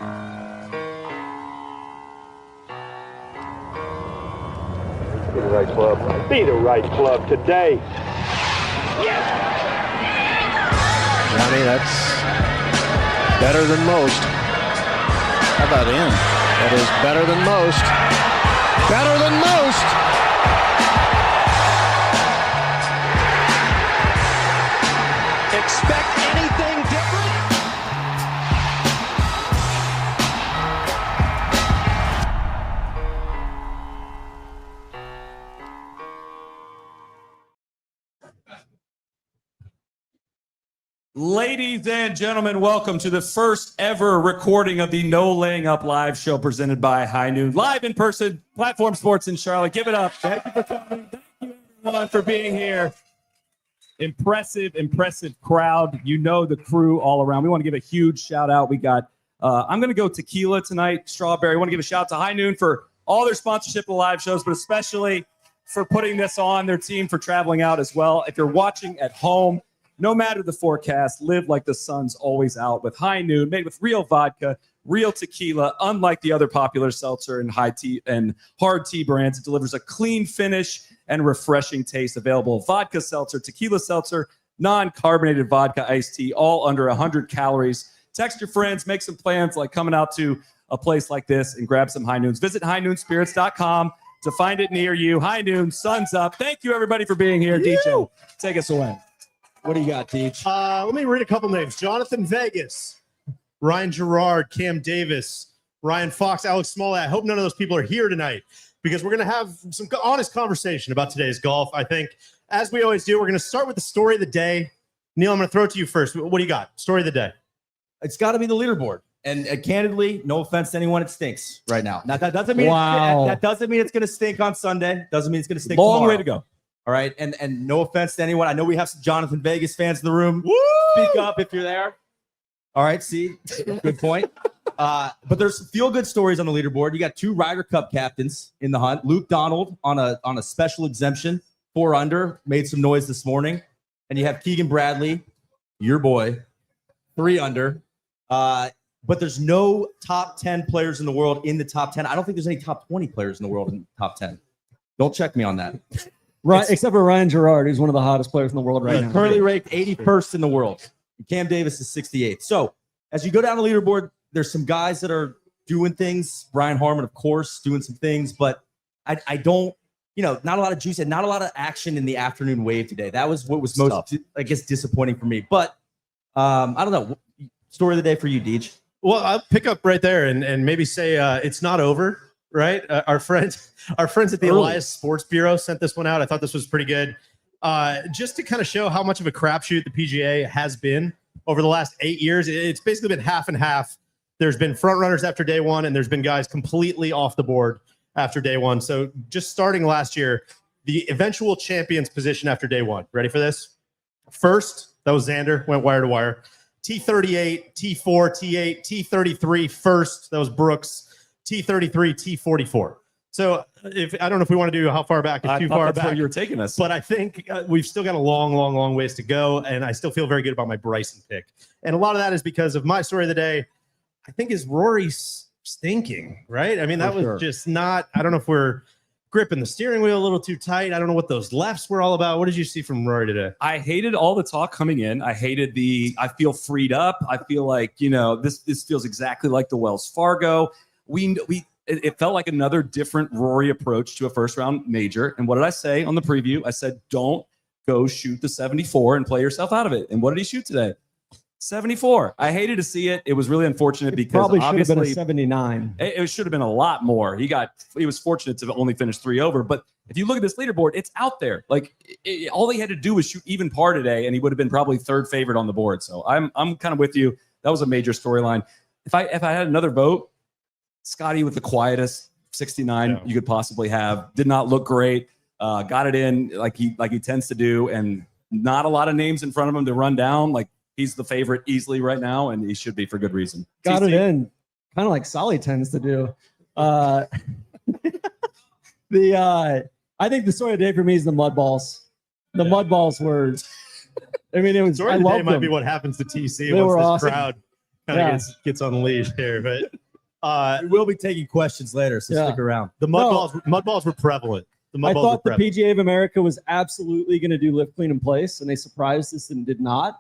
Be the right club. Be the right club today. Yes! Johnny, that's better than most. How about in? That is better than most. Better than most! Expect anything different? Ladies and gentlemen, welcome to the first ever recording of the No Laying Up live show presented by High Noon. Live in person, Platform Sports in Charlotte. Give it up. Thank you for coming. Thank you, everyone, for being here. Impressive crowd. You know the crew all around. We want to give a huge shout out. We got, I'm going to go tequila tonight, strawberry. I want to give a shout out to High Noon for all their sponsorship of the live shows, but especially for putting this on, their team for traveling out as well. If you're watching at home, no matter the forecast, live like the sun's always out with High Noon, made with real vodka, real tequila. Unlike the other popular seltzer and high tea and hard tea brands, it delivers a clean finish and refreshing taste. Available vodka seltzer, tequila seltzer, non-carbonated vodka iced tea, all under 100 calories. Text your friends, make some plans like coming out to a place like this and grab some High Noons. Visit highnoonspirits.com to find it near you. High Noon, sun's up. Thank you, everybody, for being here. DJ, take us away. What do you got, Deej? Let me read a couple names. Jonathan Vegas, Ryan Gerard, Cam Davis, Ryan Fox, Alex Smollett. I hope none of those people are here tonight because we're going to have some honest conversation about today's golf. I think, as we always do, we're going to start with the story of the day. Neil, I'm going to throw it to you first. What do you got? Story of the day. It's got to be the leaderboard. And candidly, no offense to anyone, it stinks right now. Now that doesn't mean that doesn't mean it's going to stink on Sunday. Doesn't mean it's going to stink Long tomorrow. way to go. All right, and no offense to anyone. I know we have some Jonathan Vegas fans in the room. Woo! Speak up if you're there. All right, see, good point. But there's some feel-good stories on the leaderboard. You got 2 Ryder Cup captains in the hunt. Luke Donald on a special exemption, 4 under, made some noise this morning. And you have Keegan Bradley, your boy, 3 under. But there's no top 10 players in the world in the top 10. I don't think there's any top 20 players in the world in the top 10. Don't check me on that. Right, except for Ryan Gerard, who's one of the hottest players in the world right now. Currently ranked 81st in the world. Cam Davis is 68th. So as you go down the leaderboard, there's some guys that are doing things. Brian Harmon, of course, doing some things, but I don't, not a lot of juice and not a lot of action in the afternoon wave today. That was what was most, I guess, disappointing for me. But I don't know. Story of the day for you, Deej. Well, I'll pick up right there and maybe say it's not over. Right, our friends at the Elias Sports Bureau sent this one out. I thought this was pretty good, just to kind of show how much of a crapshoot the PGA has been over the last 8 years. It's basically been half and half. There's been front runners after day one, and there's been guys completely off the board after day one. So just starting last year, the eventual champions position after day one. Ready for this? First, that was Xander, went wire to wire. T38, T4, T8, T33 first. That was Brooks. T33, T44. So I don't know if we want to do how far back is too far back. Where you were taking us, but I think we've still got a long ways to go, and I still feel very good about my Bryson pick. And a lot of that is because of my story of the day. I think is Rory stinking, right? I mean, that was just not. I don't know if we're gripping the steering wheel a little too tight. I don't know what those lefts were all about. What did you see from Rory today? I hated all the talk coming in. I hated I feel freed up. I feel like this feels exactly like the Wells Fargo. It felt like another different Rory approach to a first round major. And what did I say on the preview? I said, don't go shoot the 74 and play yourself out of it. And what did he shoot today? 74. I hated to see it. It was really unfortunate because probably should have been a obviously 79. It should have been a lot more. He was fortunate to only finish 3 over. But if you look at this leaderboard, it's out there. Like all he had to do was shoot even par today, and he would have been probably 3rd favorite on the board. So I'm kind of with you. That was a major storyline. If I had another vote, Scotty with the quietest 69 you could possibly have. Did not look great. Got it in like he tends to do, and not a lot of names in front of him to run down. Like he's the favorite easily right now, and he should be for good reason. Got it in, kind of like Solly tends to do. I think the story of the day for me is the Mudballs. The Mudballs were. I mean, it was. Story I of the day loved might them. be what happens to TC They were once this awesome. crowd kind of gets unleashed here, but we will be taking questions later, so stick around. The mudballs were prevalent. I thought the PGA of America was absolutely going to do lift clean in place, and they surprised us and did not.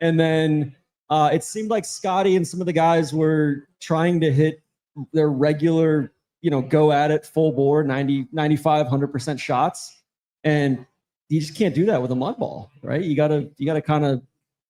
And then it seemed like Scotty and some of the guys were trying to hit their regular, go at it full bore, 90, 95, 100% shots. And you just can't do that with a mud ball, right? You gotta kind of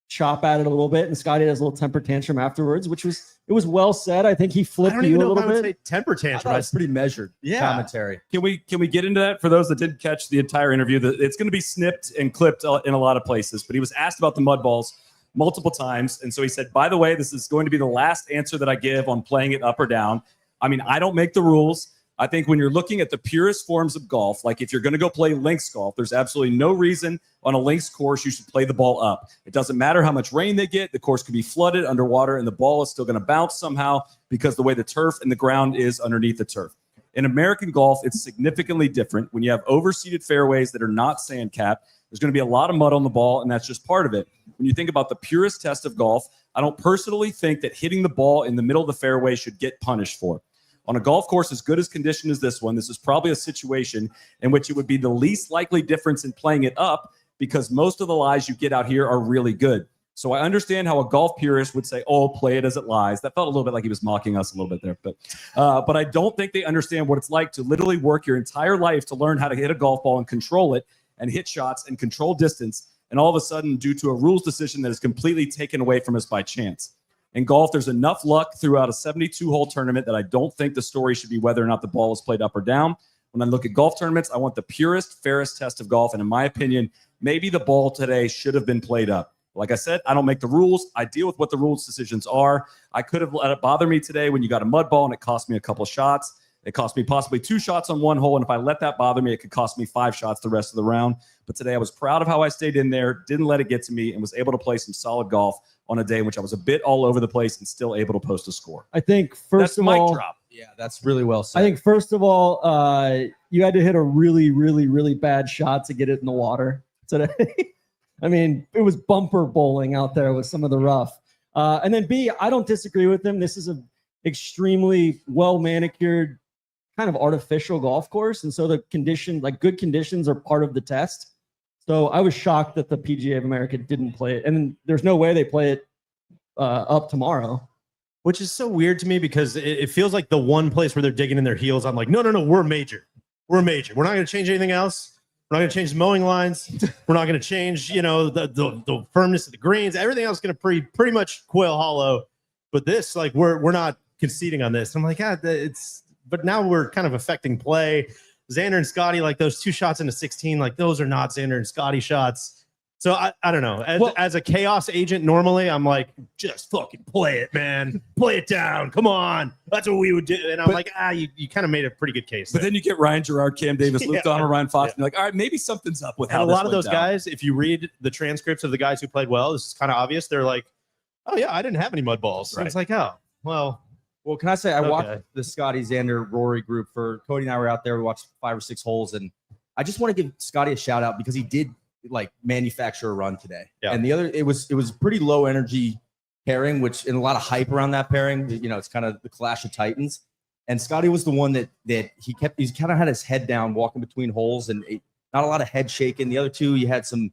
chop at it a little bit. And Scotty has a little temper tantrum afterwards, it was well said. I think he flipped you a little bit. Say temper tantrum. That's pretty measured commentary. Can we get into that for those that didn't catch the entire interview? It's going to be snipped and clipped in a lot of places, but he was asked about the mud balls multiple times. And so he said, by the way, this is going to be the last answer that I give on playing it up or down. I mean, I don't make the rules. I think when you're looking at the purest forms of golf, like if you're going to go play links golf, there's absolutely no reason on a links course you should play the ball up. It doesn't matter how much rain they get. The course could be flooded underwater, and the ball is still going to bounce somehow because the way the turf and the ground is underneath the turf. In American golf, it's significantly different. When you have overseeded fairways that are not sand capped, there's going to be a lot of mud on the ball, and that's just part of it. When you think about the purest test of golf, I don't personally think that hitting the ball in the middle of the fairway should get punished for. On a golf course as good as condition as this one, this is probably a situation in which it would be the least likely difference in playing it up because most of the lies you get out here are really good. So I understand how a golf purist would say, oh, play it as it lies. That felt a little bit like he was mocking us a little bit there. But I don't think they understand what it's like to literally work your entire life to learn how to hit a golf ball and control it and hit shots and control distance. And all of a sudden, due to a rules decision that is completely taken away from us by chance. In golf, there's enough luck throughout a 72-hole tournament that I don't think the story should be whether or not the ball is played up or down. When I look at golf tournaments, I want the purest, fairest test of golf. And in my opinion, maybe the ball today should have been played up. Like I said, I don't make the rules. I deal with what the rules decisions are. I could have let it bother me today when you got a mud ball and it cost me a couple shots. It cost me possibly 2 shots on one hole. And if I let that bother me, it could cost me 5 shots the rest of the round. But today I was proud of how I stayed in there, didn't let it get to me, and was able to play some solid golf on a day in which I was a bit all over the place and still able to post a score. I think first of all, drop. Yeah, that's really well said. I think first of all, you had to hit a really, really, really bad shot to get it in the water today. I mean, it was bumper bowling out there with some of the rough. And then B, I don't disagree with him. This is an extremely well manicured, kind of artificial golf course, and so the condition, like good conditions, are part of the test. So I was shocked that the PGA of America didn't play it, and there's no way they play it up tomorrow. Which is so weird to me because it feels like the one place where they're digging in their heels. I'm like, no, we're major. We're major. We're not going to change anything else. We're not going to change the mowing lines. We're not going to change, the firmness of the greens. Everything else is going to pretty much Quail Hollow. But this, like, we're not conceding on this. I'm like, but now we're kind of affecting play. Xander and Scotty, like those 2 shots into 16, like those are not Xander and Scotty shots. So I don't know. As a chaos agent, normally I'm like, just fucking play it, man. Play it down. Come on. That's what we would do. And I'm like, you kind of made a pretty good case. But then you get Ryan Gerard, Cam Davis, Luke Donald, Ryan Fox, and you're like, all right, maybe something's up with how and a lot of those down. guys, if you read the transcripts of the guys who played well, this is kind of obvious. They're like, oh yeah, I didn't have any mud balls. Right. And it's like, oh, well, can I say I watched the Scotty, Xander, Rory group for Cody and I were out there. We watched 5 or 6 holes, and I just want to give Scotty a shout out because he did like manufacture a run today. Yeah. And the other, it was pretty low energy pairing, which and a lot of hype around that pairing. It's kind of the Clash of Titans. And Scotty was the one that he's kind of had his head down walking between holes and not a lot of head shaking. The other 2, you had some,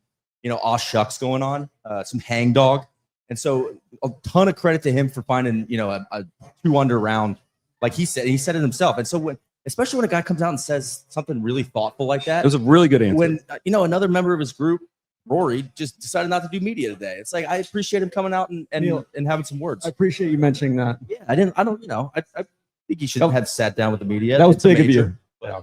aw shucks going on, some hang dog. And so a ton of credit to him for finding, a 2 under round. Like he said it himself. And so especially when a guy comes out and says something really thoughtful like that. It was a really good answer. When, another member of his group, Rory, just decided not to do media today. It's like, I appreciate him coming out and having some words. I appreciate you mentioning that. Yeah, I think he should have sat down with the media. That was big of you. Yeah.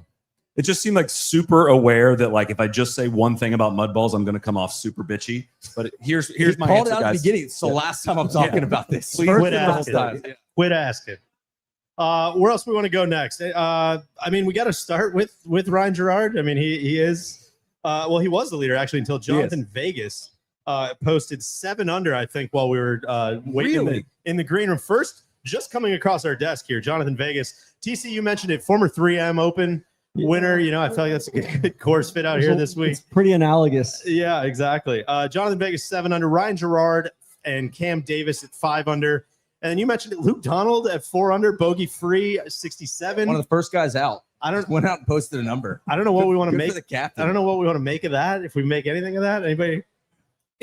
It just seemed like super aware that like if I just say one thing about mud balls, I'm going to come off super bitchy. But here's my called answer, it out guys. at the beginning. It's the last time I'm talking about this. Quit asking. Quit asking. Where else we want to go next? We got to start with Ryan Gerard. I mean, he is he was the leader actually until Jonathan Vegas posted 7 under, I think, while we were waiting in the green room. First, just coming across our desk here, Jonathan Vegas. TC, you mentioned it, former 3M Open winner. I feel like that's a good course fit out here this week. It's pretty analogous. Yeah, exactly. Jonathan Vegas 7 under, Ryan Gerard and Cam Davis at 5 under. And then you mentioned it, Luke Donald at 4 under, bogey free, 67. One of the first guys out. Went out and posted a number. I don't know what we want to Good make. for the captain. I don't know what we want to make of that. If we make anything of that, anybody?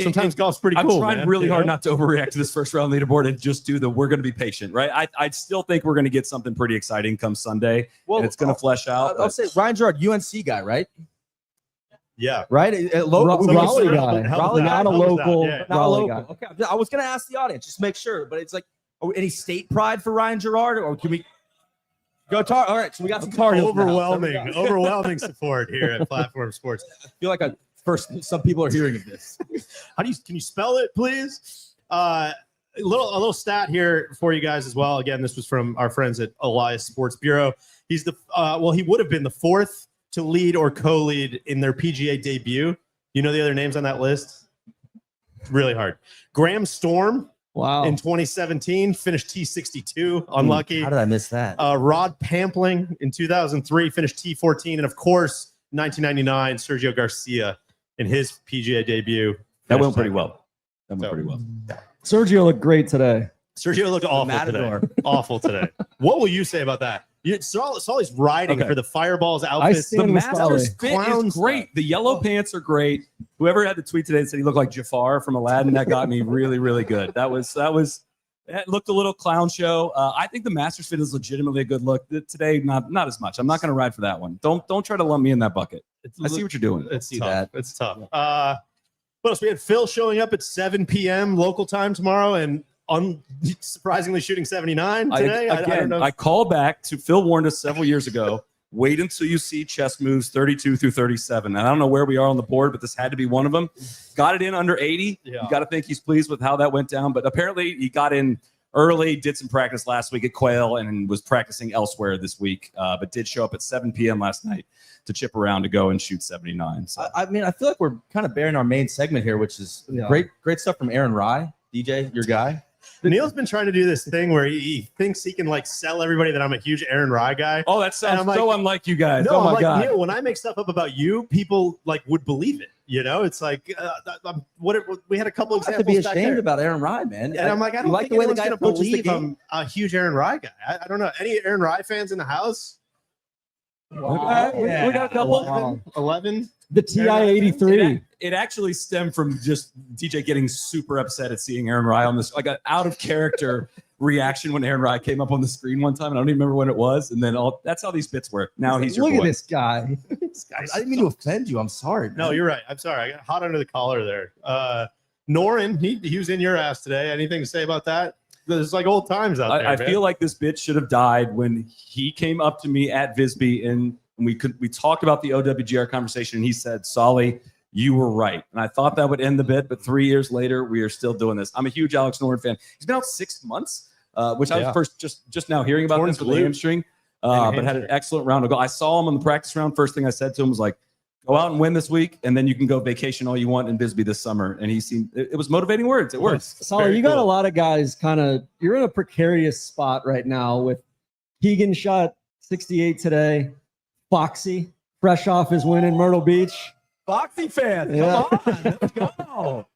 Sometimes golf's pretty cool. I'm trying man. really You hard know? not to overreact to this first round leaderboard and just do we're going to be patient, right? I still think we're going to get something pretty exciting come Sunday. And it's going to flesh out. I'll say Ryan Gerard, UNC guy, right? Yeah. Right? Raleigh guy. Raleigh Not a local. Yeah. Not Raleigh local. guy. Okay. I was going to ask the audience, just make sure, but it's like, any state pride for Ryan Gerard, or can we go Tar? All right, so we got some Tar Heels now. Overwhelming support here at Platform Sports. I feel like some people are hearing of this. Can you spell it, please? A little stat here for you guys as well. Again, this was from our friends at Elias Sports Bureau. He's he would have been the 4th to lead or co-lead in their PGA debut. You know the other names on that list? Really hard. Graham Storm. Wow. In 2017, finished T62. Unlucky. How did I miss that? Rod Pampling in 2003 finished T14, and of course, 1999, Sergio Garcia in his PGA debut. That went pretty well. Sergio looked great today. Sergio looked awful today. Awful today. What will you say about that? You saw he's riding for the Fireballs outfits. stand The with Masters Sully. fit is great. The yellow pants are great. Whoever had the tweet today that said he looked like Jafar from Aladdin, that got me really, really good. That looked a little clown show. I think the Masters fit is legitimately a good look. Today, not as much. I'm not going to ride for that one. Don't try to lump me in that bucket. I see what you're doing. It's tough. It's tough. What else? We had Phil showing up at 7 p.m. local time tomorrow, and surprisingly shooting 79 today. I don't know. I call back to Phil warned us several years ago. Wait until you see chess moves 32 through 37. And I don't know where we are on the board, but this had to be one of them. Got it in under 80. Yeah. You got to think he's pleased with how that went down. But apparently he got in early, did some practice last week at Quail, and was practicing elsewhere this week. But did show up at 7 p.m. last night to chip around to go and shoot 79. So I mean, I feel like we're kind of bearing our main segment here, which is great stuff from Aaron Rai, DJ, your guy. Neil's been trying to do this thing where he thinks he can like sell everybody that I'm a huge Aaron Rai guy. Oh, that sounds so unlike you guys. No, oh my I'm like, God. Neil, when I make stuff up about you, people like would believe it. You know, it's like we had a couple I have examples. to be back ashamed there. about Aaron Rai, man. And I'm like, I don't like think the way the anyone's guy gonna believe believe I'm a huge Aaron Rai guy. I don't know. Any Aaron Rai fans in the house? Wow. We got a couple. Wow. 11. The TI-83. It actually stemmed from just DJ getting super upset at seeing Aaron Rai on this, like an out of character reaction when Aaron Rai came up on the screen one time. And I don't even remember when it was. And then that's how these bits work. Now he's your Look boy. at this guy. I didn't mean to offend you. I'm sorry. No, you're right. I'm sorry. I got hot under the collar there. Norin, he was in your ass today. Anything to say about that? There's like old times out there. I feel like this bit should have died when he came up to me at Visby and we talked about the OWGR conversation. And he said, "Solly, you were right." And I thought that would end the bit, but 3 years later, we are still doing this. I'm a huge Alex Noren fan. He's been out 6 months, which I was first just now hearing about this with the hamstring, but had an excellent round of golf. I saw him on the practice round. First thing I said to him was like, "Go out and win this week, and then you can go vacation all you want in Bisbee this summer." And he seemed it was motivating words. It works. Solly, you got a lot of guys you're in a precarious spot right now with Keegan shot 68 today. Foxy, fresh off his win in Myrtle Beach. Foxy fan, Yeah. come on, let's go.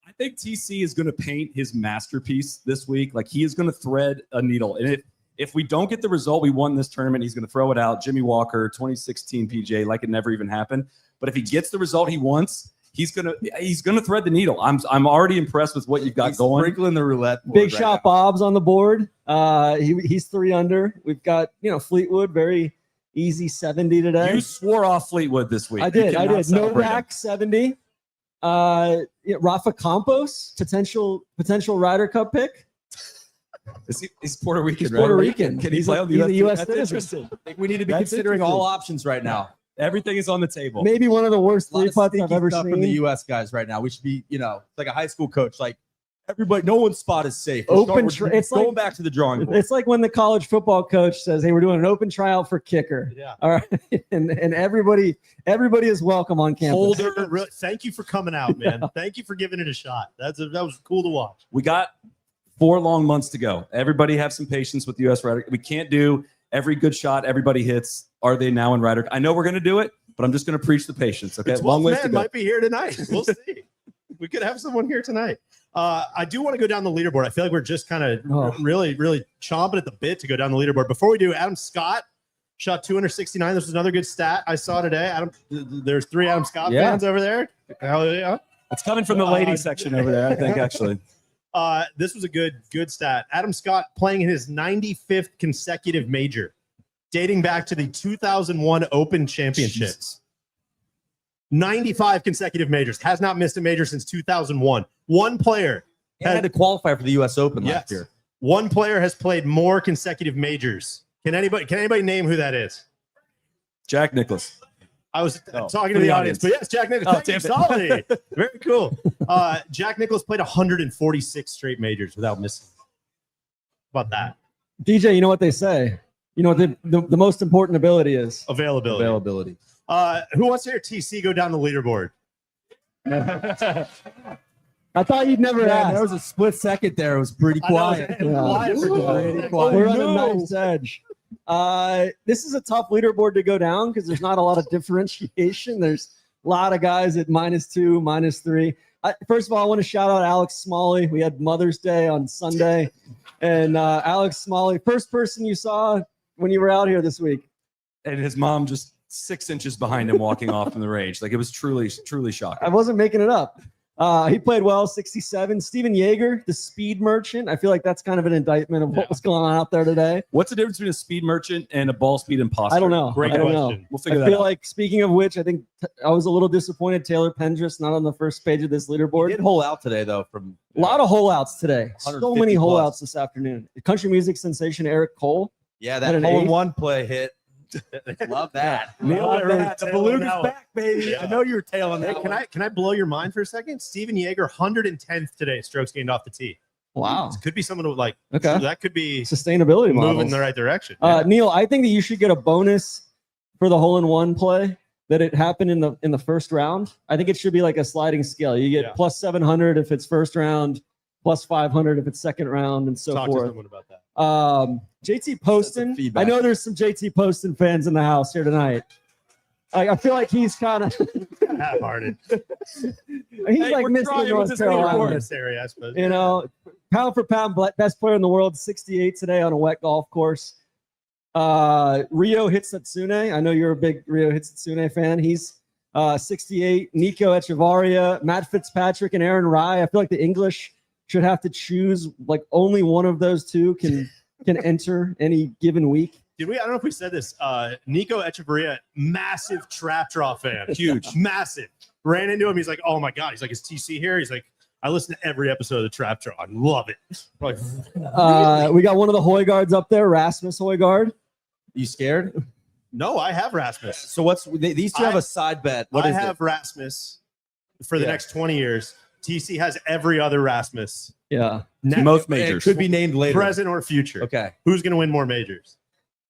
I think TC is going to paint his masterpiece this week. Like he is going to thread a needle, and if we don't get the result we won this tournament, he's going to throw it out. Jimmy Walker, 2016 PGA, like it never even happened. But if he gets the result he wants, he's gonna thread the needle. I'm already impressed with what you've got going. Sprinkling the roulette. Big shot Bob's on the board. He's 3 under. We've got Fleetwood, very easy 70 today. You swore off Fleetwood this week. I did. celebrate him. Novak 70. Rafa Campos, potential Ryder Cup pick. He's Puerto Rican. He's right? Puerto Rican. Can he He's play a- on the he's a US That's citizen. interesting. I think we need to be That's considering all interesting. options right now. Everything is on the table. Maybe one of the worst A lot 3 of putts sneaky I've ever stuff seen. from the U.S. guys right now. We should be, like a high school coach. Like everybody, no one's spot is safe. It's going back to the drawing board. It's like when the college football coach says, "Hey, we're doing an open tryout for kicker." Yeah. All right, and everybody is welcome on campus. Thank you for coming out, man. Thank you for giving it a shot. That was cool to watch. We got 4 long months to go. Everybody have some patience with the U.S. Ryder. We can't do every good shot everybody hits. Are they now in Ryder? I know we're going to do it, but I'm just going to preach the patience. Okay, The 12th long ways to man go. might be here tonight. We'll see. We could have someone here tonight. I do want to go down the leaderboard. I feel like we're just kind of really chomping at the bit to go down the leaderboard. Before we do, Adam Scott shot 269. This was another good stat I saw today. There's 3 Adam Scott fans over there. Hell yeah. It's coming from the ladies section over there, I think, actually. This was a good stat. Adam Scott playing in his 95th consecutive major, dating back to the 2001 Open Championships. 95 consecutive majors. Has not missed a major since 2001. One player had to qualify for the U.S. Open last year. One player has played more consecutive majors. Can anybody name who that is? Jack Nicklaus. I was talking to the audience, but yes, Jack Nicklaus. Solid. Very cool. Jack Nicklaus played 146 straight majors without missing. How about that? DJ, you know what they say? You know what the most important ability is? Availability. Who wants to hear TC go down the leaderboard? I thought you'd never ask. There was a split second there. It was pretty quiet. We're on a nice edge. This is a tough leaderboard to go down because there's not a lot of differentiation. There's a lot of guys at -2, -3. First of all, I want to shout out Alex Smalley. We had Mother's Day on Sunday. And Alex Smalley, first person you saw when you were out here this week. And his mom just 6 inches behind him walking off from the range. Like, it was truly shocking. I wasn't making it up. He played well, 67. Steven Yeager, the speed merchant. I feel like that's kind of an indictment of what was going on out there today. What's the difference between a speed merchant and a ball speed imposter? I don't know. Great question. We'll figure that out. I feel like, speaking of which, I think I was a little disappointed Taylor Pendress not on the first page of this leaderboard. He did hole out today, though. From a lot of hole outs today. So many hole plus. outs this afternoon. Country music sensation Eric Cole. Yeah, that hole-in-one play hit. Love that. The Beluga's back, baby. Yeah. I know you were tailing that. Can I blow your mind for a second? Steven Yeager, 110th today, strokes gained off the tee. Wow. This could be someone who that could be sustainability moving models. in the right direction. Neil, I think that you should get a bonus for the hole-in-one play that it happened in the first round. I think it should be like a sliding scale. You get plus 700 if it's first round, plus 500 if it's second round, and so Talk forth. to someone about that. JT Poston. I know there's some JT Poston fans in the house here tonight. I feel like he's kind of half-hearted. He's like Mr. North Carolina. This area, I suppose. You know, pound for pound, best player in the world, 68 today on a wet golf course. Ryo Hitsatsune. I know you're a big Ryo Hitsatsune fan. He's 68. Nico Echevarria, Matt Fitzpatrick, and Aaron Rai. I feel like the English should have to choose, like, only one of those two can enter any given week. Did we? I don't know if we said this. Nico Echevarria, massive trap draw fan. Huge. Massive. Ran into him. He's like, oh my God. He's like, is TC here? He's like, I listen to every episode of the Trap Draw. I love it. Like, we got one of the Højgaards up there, Rasmus Højgaard. You scared? no, I have Rasmus. So these two have a side bet. What I is have it? Rasmus for the next 20 years. TC has every other Rasmus. Yeah. Most majors. It could be named later. Present or future. Okay. Who's going to win more majors?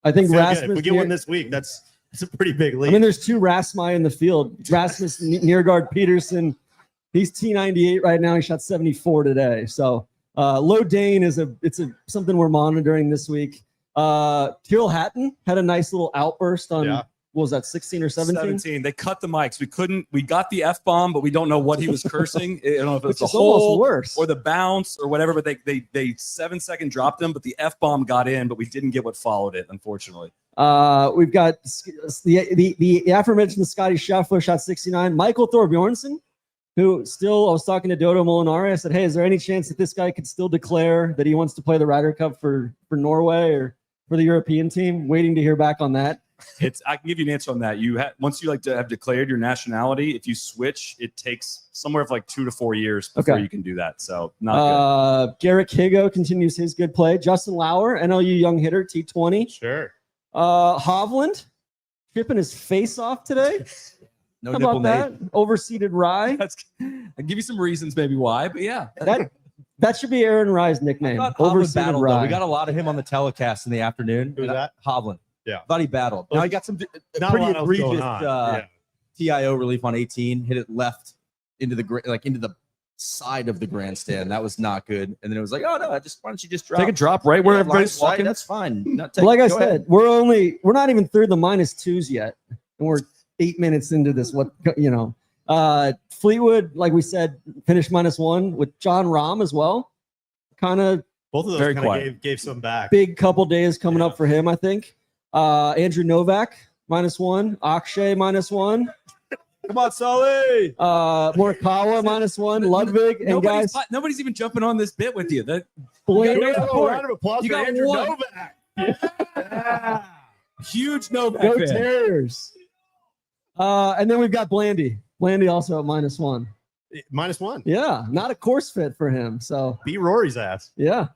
I think So Rasmus. good. If we get one this week, that's a pretty big lead. I mean, there's two Rasmi in the field. Rasmus Neergaard Peterson. He's T98 right now. He shot 74 today. So Low Dane is something we're monitoring this week. Tyrrell Hatton had a nice little outburst on what was that, 16 or 17? 17. They cut the mics. We got the F-bomb, but we don't know what he was cursing. I don't know if it's the hole worse. or the bounce or whatever, but they 7-second dropped him, but the F-bomb got in, but we didn't get what followed it, unfortunately. We've got the aforementioned Scotty Scheffler shot 69. Michael Thorbjornsen, who still, I was talking to Dodo Molinari. I said, hey, is there any chance that this guy could still declare that he wants to play the Ryder Cup for Norway or for the European team? Waiting to hear back on that. I can give you an answer on that. Once you have declared your nationality, if you switch, it takes somewhere of like 2 to 4 years before you can do that. So not good. Garrick Higo continues his good play. Justin Lauer, NLU young hitter, T20. Sure. Hovland chipping his face off today. No How nipple about that? Overseated Rai. I'll give you some reasons maybe why, but yeah. That should be Aaron Rai's nickname. Overseated Overseated Rai. Rai. We got a lot of him on the telecast in the afternoon. Who's that? Hovland. Yeah. Thought he battled. Now he got some Not pretty a lot else going egregious on. TIO relief on 18. Hit it left into the side of the grandstand. That was not good. And then it was like, oh no, why don't you just drop? Take a drop right where everybody's line walking. That's fine. Like I said, we're not even through the -2s yet, and we're 8 minutes into this. Fleetwood, like we said, finished -1 with John Rahm as well. Kind of Both of those Very kind quiet. of gave some back. big couple days coming up for him, I think. Andrew Novak -1, Akshay -1, Come on, Sully. Morikawa -1, Ludwig, and guys, Nobody's even jumping on this bit with you. Blaney, You got one. Round of applause You for got Andrew one. Novak. Huge Novak go fan. Terriers. And then we've got Blandy. Blandy also at -1. -1. Yeah, not a course fit for him. So Beat Rory's ass. yeah.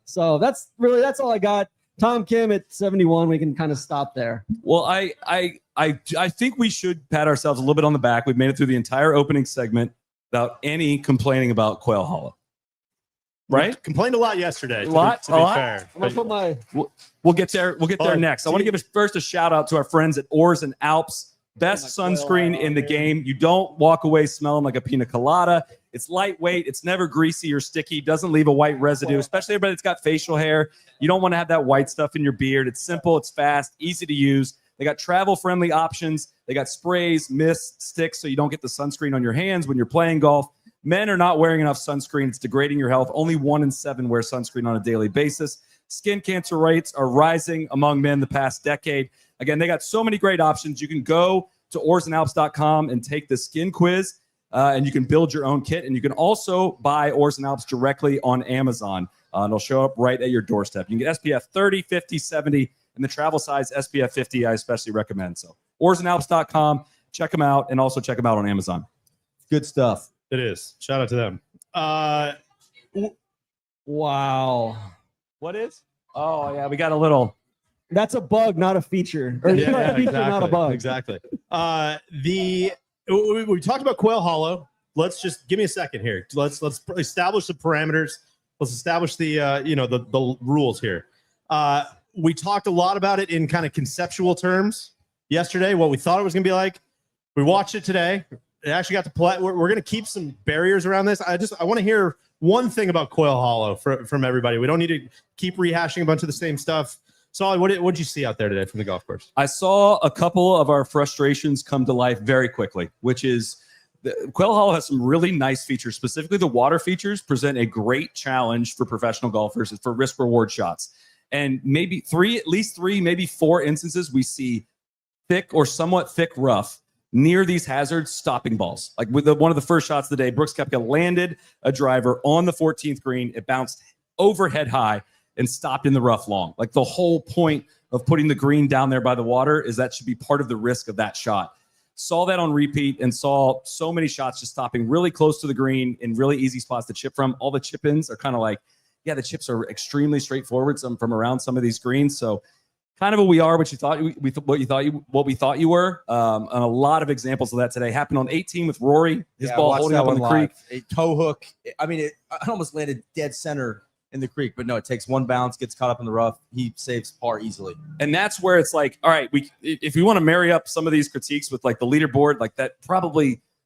So that's all I got. Tom Kim at 71. We can kind of stop there. Well, I think we should pat ourselves a little bit on the back. We've made it through the entire opening segment without any complaining about Quail Hollow. Right? Complained a lot yesterday. A lot? To be fair. I'm gonna put my We'll get there. We'll get there But next. I want to give first a shout out to our friends at Oars and Alps. Best sunscreen in the game. You don't walk away smelling like a pina colada. It's lightweight. It's never greasy or sticky. Doesn't leave a white residue, especially everybody that's got facial hair. You don't want to have that white stuff in your beard. It's simple. It's fast. Easy to use. They got travel-friendly options. They got sprays, mist, sticks, so you don't get the sunscreen on your hands when you're playing golf. Men are not wearing enough sunscreen. It's degrading your health. Only 1 in 7 wear sunscreen on a daily basis. Skin cancer rates are rising among men the past decade. Again, they got so many great options. You can go to oarsanalps.com and take the skin quiz, and you can build your own kit. And you can also buy Oars and Alps directly on Amazon. And it'll show up right at your doorstep. You can get SPF 30, 50, 70, and the travel size SPF 50 I especially recommend. So oarsanalps.com, check them out, and also check them out on Amazon. Good stuff. It is. Shout out to them. wow. What is? Oh, yeah, we got a little. That's a bug, not a feature. Or a feature, not a bug. Exactly. We talked about Quail Hollow. Let's just give me a second here. Let's establish the parameters. Let's establish the the rules here. We talked a lot about it in kind of conceptual terms yesterday. What we thought it was going to be like. We watched it today. It actually got to play. We're going to keep some barriers around this. I want to hear one thing about Quail Hollow from everybody. We don't need to keep rehashing a bunch of the same stuff. Solid, what did you see out there today from the golf course? I saw a couple of our frustrations come to life very quickly, which is Quail Hollow has some really nice features. Specifically, the water features present a great challenge for professional golfers for risk-reward shots. And maybe at least three, maybe 4 instances we see thick or somewhat thick rough near these hazards stopping balls. Like with one of the first shots of the day, Brooks Koepka landed a driver on the 14th green. It bounced overhead high and stopped in the rough long. Like the whole point of putting the green down there by the water is that should be part of the risk of that shot. Saw that on repeat and saw so many shots just stopping really close to the green in really easy spots to chip from. All the chip ins are kind of like, yeah, the chips are extremely straightforward from around some of these greens. So kind of we are what you thought what we thought you were. And a lot of examples of that today happened on 18 with Rory. His ball holding up on the creek. A toe hook. I mean, it almost landed dead center in the creek, but no, it takes one bounce, gets caught up in the rough. He saves par easily. And that's where it's like, all right, if we want to marry up some of these critiques with like the leaderboard, like that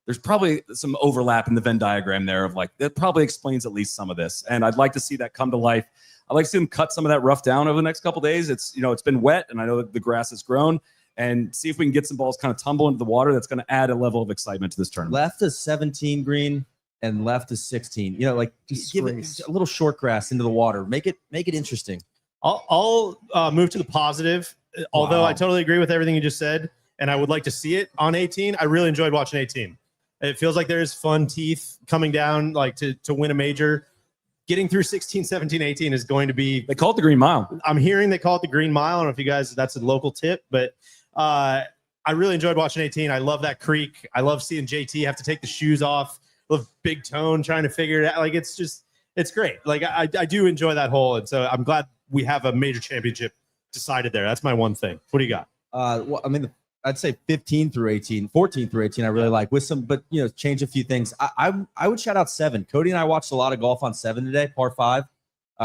there's probably some overlap in the Venn diagram there of like, that probably explains at least some of this. And I'd like to see that come to life. I'd like to see them cut some of that rough down over the next couple of days. It's been wet and I know that the grass has grown, and see if we can get some balls kind of tumble into the water. That's going to add a level of excitement to this tournament. Left is 17 green and left is 16. Like give it a little short grass into the water. Make it interesting. I'll move to the positive. Although I totally agree with everything you just said, and I would like to see it on 18. I really enjoyed watching 18. It feels like there's fun teeth coming down, like to win a major. Getting through 16, 17, 18 is going to be. They call it the Green Mile. I'm hearing they call it the Green Mile. I don't know if you guys, that's a local tip, but I really enjoyed watching 18. I love that creek. I love seeing JT have to take the shoes off. Love Big Tone trying to figure it out. Like it's great. Like I do enjoy that hole, and so I'm glad we have a major championship decided there. That's my one thing. What do you got? Well, I mean, I'd say 14 through 18. I really like with some, but change a few things. I would shout out 7. Cody and I watched a lot of golf on 7 today, par 5.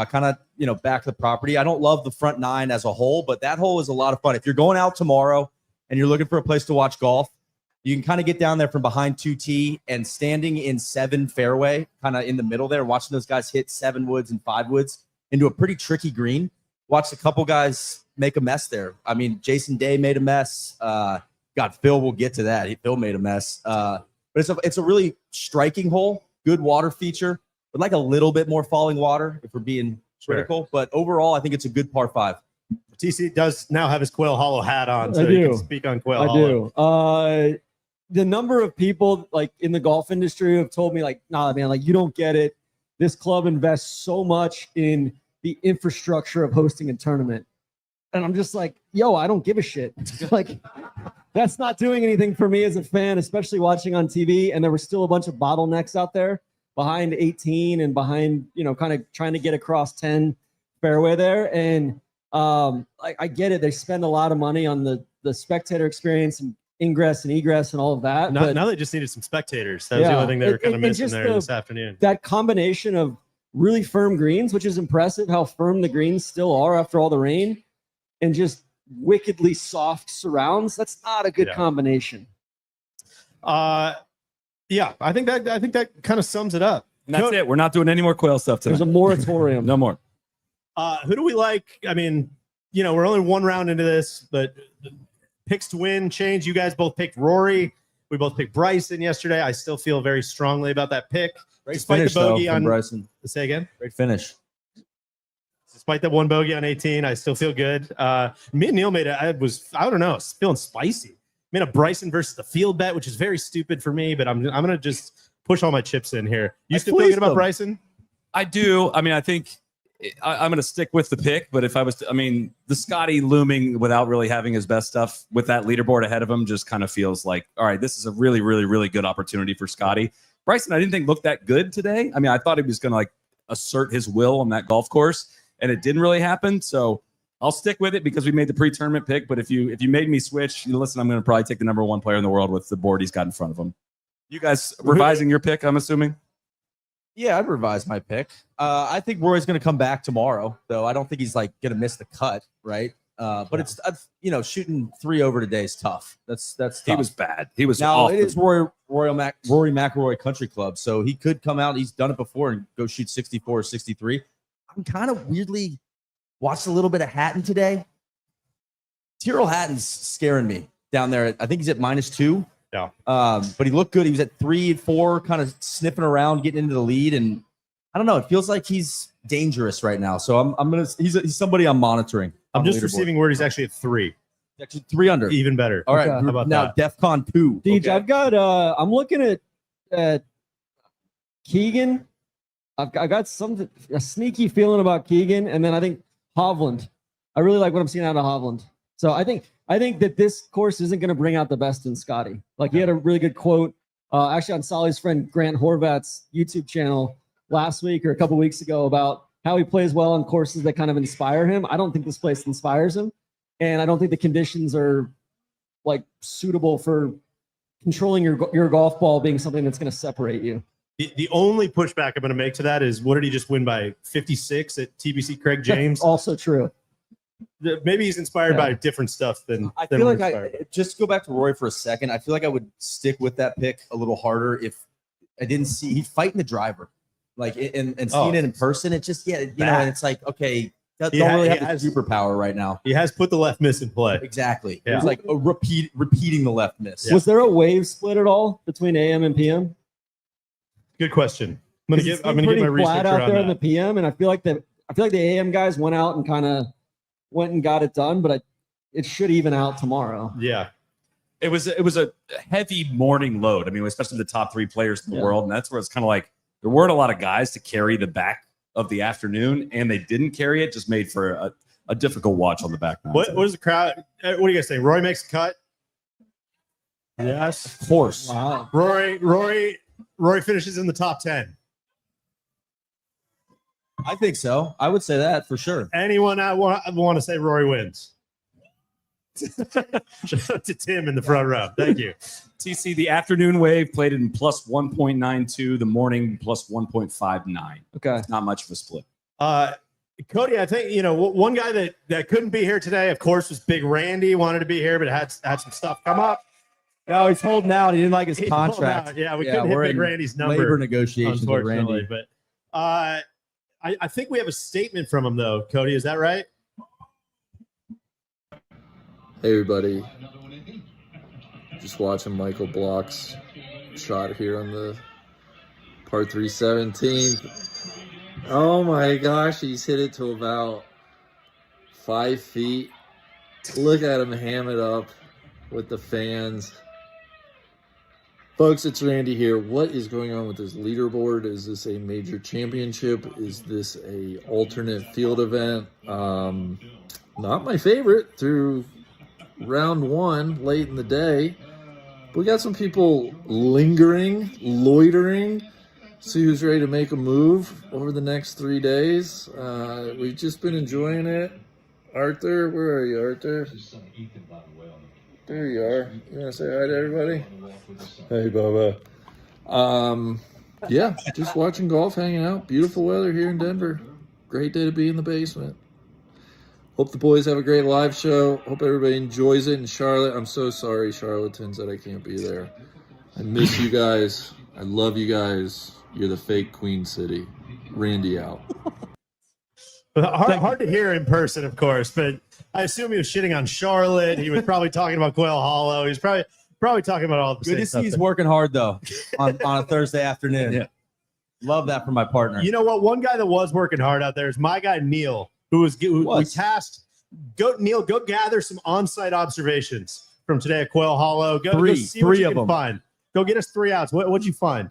Kind of back to the property. I don't love the front 9 as a whole, but that hole is a lot of fun. If you're going out tomorrow and you're looking for a place to watch golf, you can kind of get down there from behind 2T and standing in 7 fairway, kind of in the middle there, watching those guys hit 7 woods and 5 woods into a pretty tricky green. Watched a couple guys make a mess there. I mean, Jason Day made a mess. Phil will get to that. Phil made a mess. But But it's a really striking hole, good water feature, but like a little bit more falling water if we're being critical. Sure. But overall, I think it's a good par 5. TC does now have his Quail Hollow hat on, so I he do. can speak on Quail Hollow. I do. The number of people like in the golf industry who have told me like, nah, man, like you don't get it. This club invests so much in the infrastructure of hosting a tournament. And I'm just like, yo, I don't give a shit. Like, that's not doing anything for me as a fan, especially watching on TV. And there were still a bunch of bottlenecks out there behind 18 and behind, kind of trying to get across 10 fairway there. And I get it. They spend a lot of money on the spectator experience and ingress and egress and all of that. Now they just needed some spectators. That was the only thing they were kind of missing there this afternoon. That combination of really firm greens, which is impressive how firm the greens still are after all the rain, and just wickedly soft surrounds. That's not a good combination. I think that kind of sums it up. And that's it. We're not doing any more Quail stuff today. There's a moratorium. No more. Who do we like? I mean, we're only one round into this, but picks to win change. You guys both picked Rory. We both picked Bryson yesterday. I still feel very strongly about that pick. Great Despite finish, the bogey though, on Bryson. Say again. Great finish. Despite that one bogey on 18, I still feel good. Me and Neil I don't know, feeling spicy. Made a Bryson versus the field bet, which is very stupid for me, but I'm gonna just push all my chips in here. You still feel good about Bryson? I do. I mean, I think I'm going to stick with the pick, but if I was the Scotty looming without really having his best stuff with that leaderboard ahead of him just kind of feels like, all right, this is a really, really, really good opportunity for Scotty. Bryson, I didn't think looked that good today. I mean, I thought he was going to assert his will on that golf course, and it didn't really happen. So I'll stick with it because we made the pre-tournament pick. But if you made me switch, listen, I'm going to probably take the number 1 player in the world with the board he's got in front of him. You guys revising your pick, I'm assuming? Yeah, I'd revise my pick. I think Roy's going to come back tomorrow, though. I don't think he's going to miss the cut, right? But it's shooting 3 over today is tough. That's tough. He was bad. He was now awful. It is Rory McIlroy Country Club, so he could come out. He's done it before and go shoot 64 or 63. I'm kind of weirdly watched a little bit of Hatton today. Tyrrell Hatton's scaring me down there. I think he's at -2. Yeah. But he looked good. He was at 3 and 4, kind of sniffing around, getting into the lead, and I don't know. It feels like he's dangerous right now. So he's somebody I'm monitoring. I'm just receiving word he's actually at 3. Actually 3 under. Even better. All right. Okay. How about now that? DEFCON 2. Deej, Okay. I've got I'm looking at Keegan. I've got a sneaky feeling about Keegan, and then I think Hovland. I really like what I'm seeing out of Hovland. So I think that this course isn't going to bring out the best in Scotty. Like he had a really good quote actually on Solly's friend Grant Horvat's YouTube channel last week or a couple weeks ago about how he plays well on courses that kind of inspire him. I don't think this place inspires him, and I don't think the conditions are suitable for controlling your golf ball being something that's going to separate you. The only pushback I'm going to make to that is, what did he just win by 56 at TBC Craig James? That's also true. Maybe he's inspired by different stuff than I feel like just go back to Roy for a second. I feel like I would stick with that pick a little harder if I didn't see he's fighting the driver, and seeing it in person. It just and it's like, okay, don't really have the superpower right now. He has put the left miss in play. Exactly. Yeah. It was like repeating the left miss. Yeah. Was there a wave split at all between AM and PM? Good question. I'm gonna get my research flat out there that. in the PM, and I feel like the AM guys went out and kind of went and got it done, but it should even out tomorrow. Yeah. It was a heavy morning load. I mean, especially the top 3 players in the world, and that's where it's kind of like there weren't a lot of guys to carry the back of the afternoon, and they didn't carry it. Just made for a difficult watch on the back nine. What is the crowd? What do you guys think? Roy makes a cut. Yes, of course. Wow. Roy finishes in the top 10. I think so. I would say that for sure. Anyone I want to say Rory wins? Shout out to Tim in the front row. Thank you. TC, the afternoon wave played in plus 1.92, the morning plus 1.59. Okay. Not much of a split. Cody, I think, one guy that couldn't be here today, of course, was Big Randy. Wanted to be here, but had some stuff come up. No, he's holding out. He didn't like his contract. Yeah, we couldn't hit Big Randy's number. Labor negotiations with unfortunately. Randy. But I think we have a statement from him, though. Cody, is that right? Hey everybody, just watching Michael Block's shot here on the par 3 17th. Oh my gosh, he's hit it to about 5 feet. Look at him ham it up with the fans. Folks, it's Randy here. What is going on with this leaderboard? Is this a major championship? Is this a alternate field event? Not my favorite through round 1 late in the day. We got some people lingering, loitering, see who's ready to make a move over the next 3 days. We've just been enjoying it. Arthur, where are you, Arthur? There you are. You want to say hi to everybody? Hey, Bubba. Yeah, just watching golf, hanging out. Beautiful weather here in Denver. Great day to be in the basement. Hope the boys have a great live show. Hope everybody enjoys it in Charlotte. I'm so sorry, Charlatans, that I can't be there. I miss you guys. I love you guys. You're the fake Queen City. Randy out. Hard to hear in person, of course, but I assume he was shitting on Charlotte. He was probably talking about Quail Hollow. He was probably talking about all the same Good to stuff. see he's working hard, though, on a Thursday afternoon. Yeah. Love that for my partner. You know what? One guy that was working hard out there is my guy, Neil, who we tasked. Neil, go gather some on-site observations from today at Quail Hollow. Go see what you can find. Go get us 3 outs. What'd you find?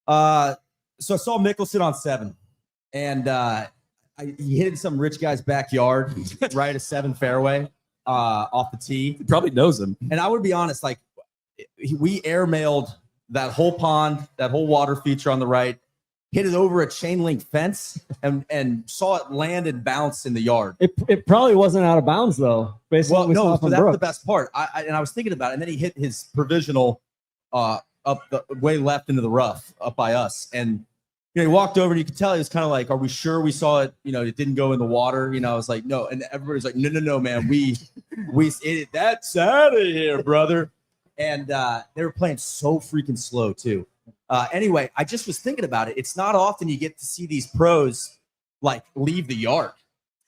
So I saw Mickelson on 7, and he hit in some rich guy's backyard, right at 7 fairway off the tee. He probably knows him. And I would be honest, like we airmailed that whole pond, that whole water feature on the right, hit it over a chain link fence, and saw it land and bounce in the yard. It probably wasn't out of bounds though. Based on what we saw from that's Brooks. the best part. I was thinking about it, and then he hit his provisional up the way left into the rough up by us, and he walked over and you could tell he was kind of like, "Are we sure we saw it? It didn't go in the water." I was like, "No," and everybody's like, "No, man, we that's out of here, brother." And they were playing so freaking slow too. Anyway, I just was thinking about it. It's not often you get to see these pros like leave the yard,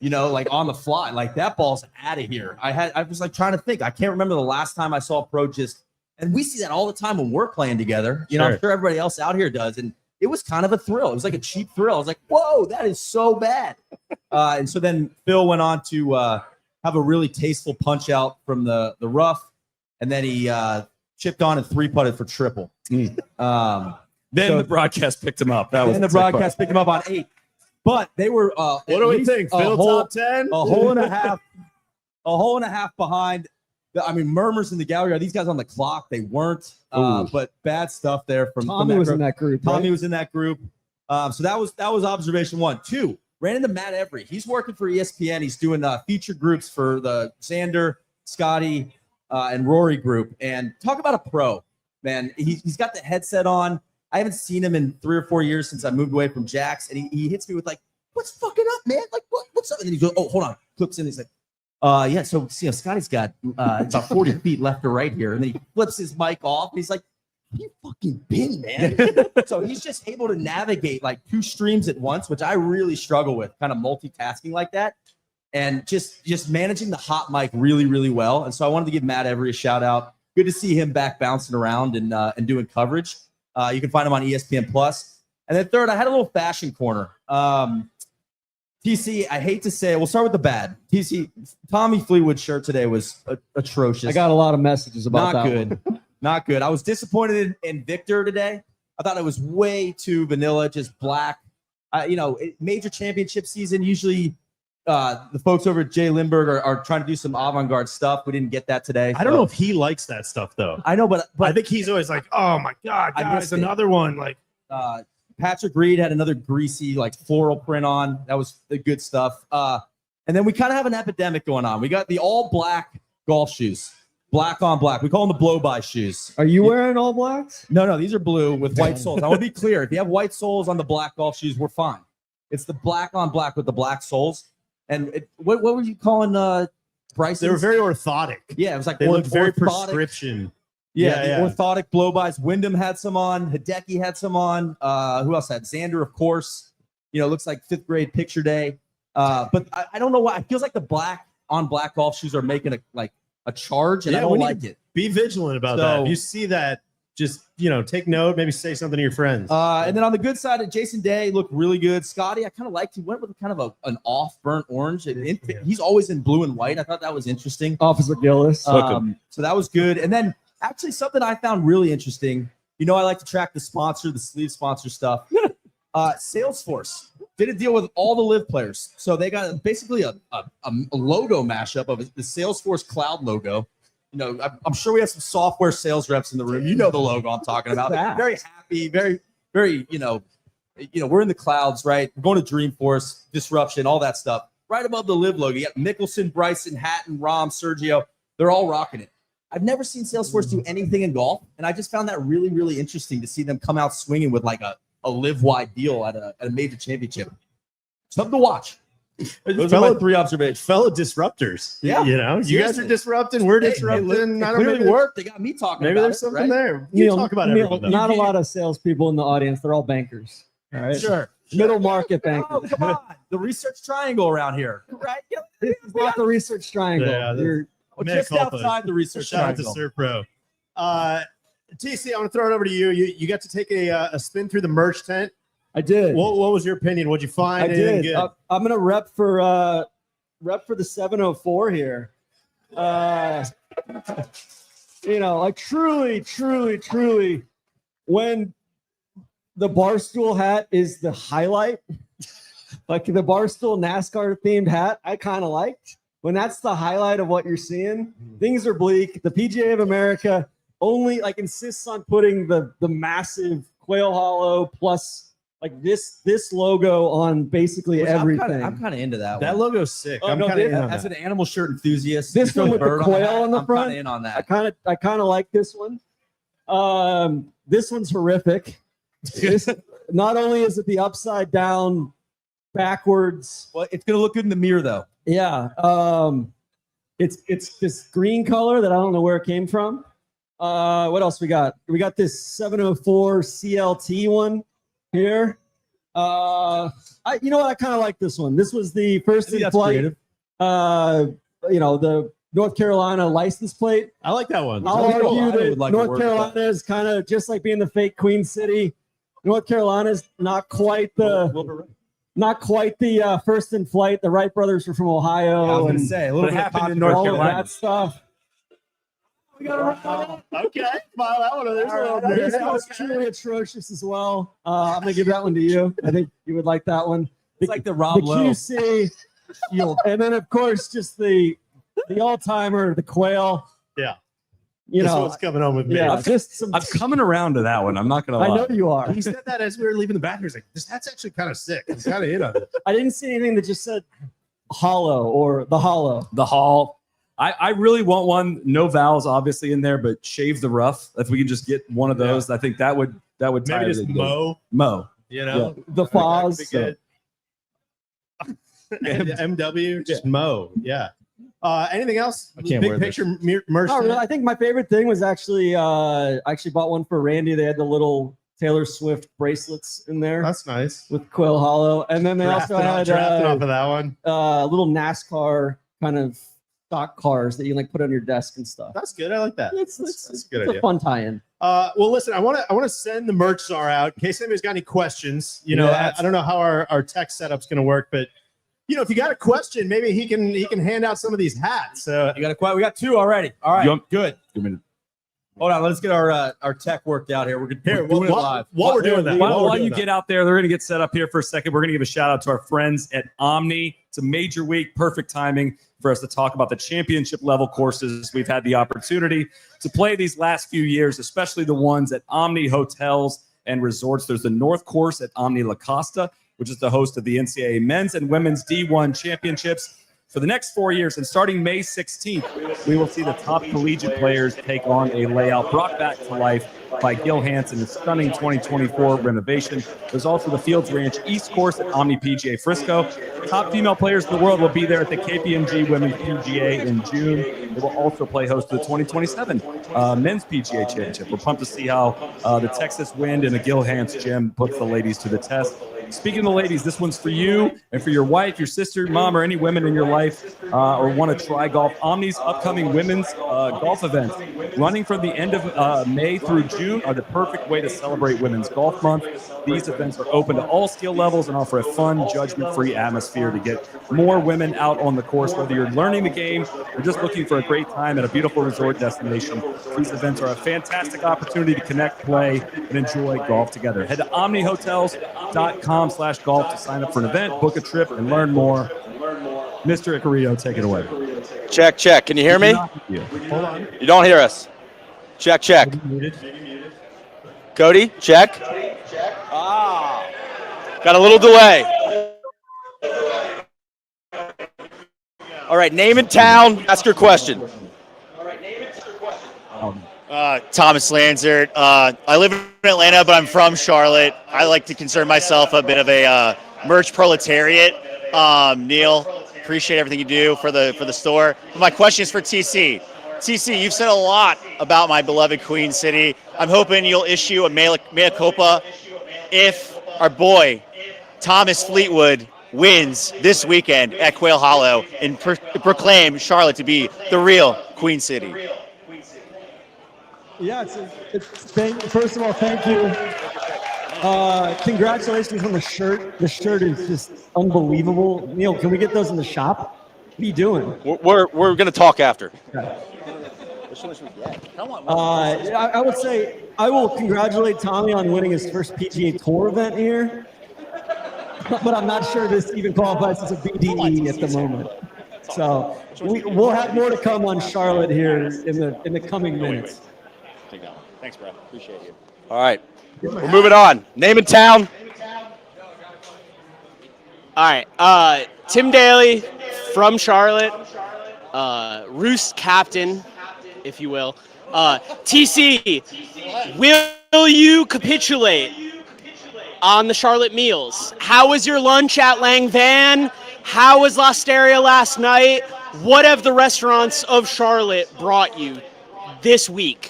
like on the fly. Like that ball's out of here. I was like trying to think. I can't remember the last time I saw a pro and we see that all the time when we're playing together. I'm sure everybody else out here does. And it was kind of a thrill. It was like a cheap thrill. I was like, whoa, that is so bad. And so then Phil went on to have a really tasteful punch out from the rough. And then he chipped on and 3-putted for triple. Then the broadcast picked him up. Then the broadcast picked him up on 8. But they were what do we think? Phil top 10? A hole and a half behind. I mean, murmurs in the gallery. Are these guys on the clock? They weren't. But bad stuff there from Tommy was in that group. Tommy was in that group. So that was observation 1. 2, ran into Matt Every. He's working for ESPN. He's doing feature groups for the Xander, Scotty, and Rory group. And talk about a pro, man. He's got the headset on. I haven't seen him in 3 or 4 years since I moved away from Jax. And he hits me with like, "What's fucking up, man? Like, what's up?" And then he goes, "Oh, hold on." Clips in. He's like, yeah, so Scotty's got about 40 feet left or right here. And then he flips his mic off. And he's like, "Where you fucking been, man?" So he's just able to navigate like 2 streams at once, which I really struggle with, kind of multitasking like that. And just managing the hot mic really, really well. And so I wanted to give Matt Every a shout out. Good to see him back bouncing around and doing coverage. You can find him on ESPN Plus. And then 3rd, I had a little fashion corner. TC, I hate to say it. We'll start with the bad. TC, Tommy Fleetwood's shirt today was atrocious. I got a lot of messages about Not that. good. One. Not good. I was disappointed in Victor today. I thought it was way too vanilla, just black. Major championship season, usually the folks over at Jay Lindbergh are trying to do some avant-garde stuff. We didn't get that today. I don't know if he likes that stuff, though. I know, but I think he's always like, "Oh, my God, guys, another one." Like, Patrick Reed had another greasy, like, floral print on. That was the good stuff. And then we kind of have an epidemic going on. We got the all-black golf shoes. Black on black. We call them the blow-by shoes. Are you wearing all blacks? No, these are blue with white soles. I want to be clear. If you have white soles on the black golf shoes, we're fine. It's the black on black with the black soles. And what were you calling Bryce? They were very orthotic. Yeah, it was like they looked very orthotic. prescription. Yeah, orthotic blow-bys. Wyndham had some on. Hideki had some on. Who else had? Xander, of course. Looks like 5th grade picture day. But I don't know why. It feels like the black on black golf shoes are making a charge, and I don't like it. Be vigilant about that. If you see that, just, take note, maybe say something to your friends. And then on the good side, Jason Day looked really good. Scotty, I kind of liked. He went with kind of an off burnt orange. He's always in blue and white. I thought that was interesting. Officer Gillis. So that was good. And then actually something I found really interesting. I like to track the sleeve sponsor stuff. Salesforce did a deal with all the live players. So they got basically a logo mashup of the Salesforce cloud logo. I'm sure we have some software sales reps in the room. The logo I'm talking about. Very happy, very, very, we're in the clouds, right? We're going to Dreamforce, Disruption, all that stuff. Right above the live logo, you got Mickelson, Bryson, Hatton, Rahm, Sergio. They're all rocking it. I've never seen Salesforce do anything in golf, and I just found that really, really interesting to see them come out swinging with like a live-wide deal at a major championship. Something to watch. Those are my 3 observations. Fellow disruptors. Yeah. You guys are disrupting. We're disrupting. It clearly worked. They got me talking maybe about there's something right? there. You talk about everything. Not a lot of salespeople in the audience. They're all bankers. All right. Sure. Middle market bankers. Oh, come on. The research triangle around here. Right? This is not the research triangle. Yeah, You're just outside the research Shout out to triangle. Sir Pro. TC, I want to throw it over to you. You got to take a spin through the merch tent. I did. What was your opinion? What'd you find? I did. Good? I'm gonna rep for the 704 here. Like truly, when the Barstool hat is the highlight, like the Barstool NASCAR themed hat, I kind of liked. When that's the highlight of what you're seeing, things are bleak. The PGA of America only insists on putting the massive Quail Hollow plus this logo on basically everything. I'm kind of into that. That logo's sick. Oh, I'm no, kind of in on As that. an animal shirt enthusiast, This one with the quail on the I'm front, kind of in on that. I kind of like this one. This one's horrific. Not only is it the upside down, backwards. Well, it's gonna look good in the mirror though. Yeah. It's this green color that I don't know where it came from. What else we got? We got this 704 CLT one here. I kind of like this one. This was the first in flight. The North Carolina license plate. I like that one. I'll argue that like to North work with Carolina is kind of just like being the fake Queen City. North Carolina is not quite the first in flight. The Wright brothers are from Ohio. I was and gonna say a little What bit happened of in North all of Carolina? that stuff. We got Okay. File that one. There's a little This bit. was truly atrocious as well. I'm gonna give that one to you. I think you would like that one. It's like the Rob Lowe. QC, and then of course just the all-timer, the Quail. Yeah. You This know, one's coming home with me. yeah, just some. I'm coming around to that one. I'm not gonna I lie. know you are. He said that as we were leaving the bathroom. He's like, "This hat's actually kind of sick." He's kind of in on it. I didn't see anything that just said hollow or the hollow. The Hall. I really want one. No vowels, obviously, in there, but shave the rough. If we can just get one of those, I think that would tie Maybe it just in good. Mo. Mo. You know, The Foz. That'd be good. And MW, just Mo. Yeah. Anything else? I can't Big wear this. picture merch. Oh, really? I think my favorite thing was actually I actually bought one for Randy. They had the little Taylor Swift bracelets in there That's nice. with Quail Hollow, and then they Drafting also had off of that one. little NASCAR kind of stock cars that you can put on your desk and stuff. That's good. I like that. It's That's a good it's idea. a fun tie-in. Well, listen, I want to send the merch czar out in case anybody's got any questions. I don't know how our tech setup's going to work, but if you got a question, maybe he can hand out some of these hats. You got a quite. We got 2 already. All right, good. Give me- Hold on, let's get our tech worked out here. We're doing it live. While we're doing that, While you get out there, they're going to get set up here for a second. We're going to give a shout out to our friends at Omni. It's a major week, perfect timing for us to talk about the championship level courses we've had the opportunity to play these last few years, especially the ones at Omni Hotels and Resorts. There's the North Course at Omni La Costa, which is the host of the NCAA Men's and Women's D1 Championships for the next 4 years. And starting May 16th, we will see the top collegiate players take on a layout brought back to life by Gil Hansen's stunning 2024 renovation. There's also the Fields Ranch East Course at Omni PGA Frisco. Top female players in the world will be there at the KPMG Women's PGA in June. They will also play host to the 2027 Men's PGA Championship. We're pumped to see how the Texas wind and the Gil Hans gym puts the ladies to the test. Speaking of the ladies, this one's for you and for your wife, your sister, mom, or any women in your life or want to try golf. Omni's upcoming women's golf events, running from the end of May through June, are the perfect way to celebrate Women's Golf Month. These events are open to all skill levels and offer a fun, judgment-free atmosphere to get more women out on the course. Whether you're learning the game or just looking for a great time at a beautiful resort destination, these events are a fantastic opportunity to connect, play, and enjoy golf together. Head to omnihotels.com/golf to sign up for an event, book a trip, and learn more. Mr. Icarito, take it away. Check, check. Can you hear me? Hold on. You don't hear us. Check, check. Cody, check. Ah, got a little delay. All right, name and town. Ask your question. Thomas Lanzert. I live in Atlanta, but I'm from Charlotte. I like to consider myself a bit of a merch proletariat. Neil, appreciate everything you do for the store. But my question is for TC. TC, you've said a lot about my beloved Queen City. I'm hoping you'll issue a mea culpa if our boy Thomas Fleetwood wins this weekend at Quail Hollow and proclaim Charlotte to be the real Queen City. Yeah, first of all, thank you. Congratulations on the shirt. The shirt is just unbelievable. Neil, can we get those in the shop? What are you doing? We're going to talk after. I would say I will congratulate Tommy on winning his first PGA Tour event here, but I'm not sure this even qualifies as a BDE at the moment. So we'll have more to come on Charlotte here in the coming minutes. Thanks, bro. Appreciate you. All right, we're moving on. Name and town. All right, Tim Daly from Charlotte, Roost captain, if you will. TC, will you capitulate on the Charlotte meals? How was your lunch at Lang Van? How was L'Osteria last night? What have the restaurants of Charlotte brought you this week?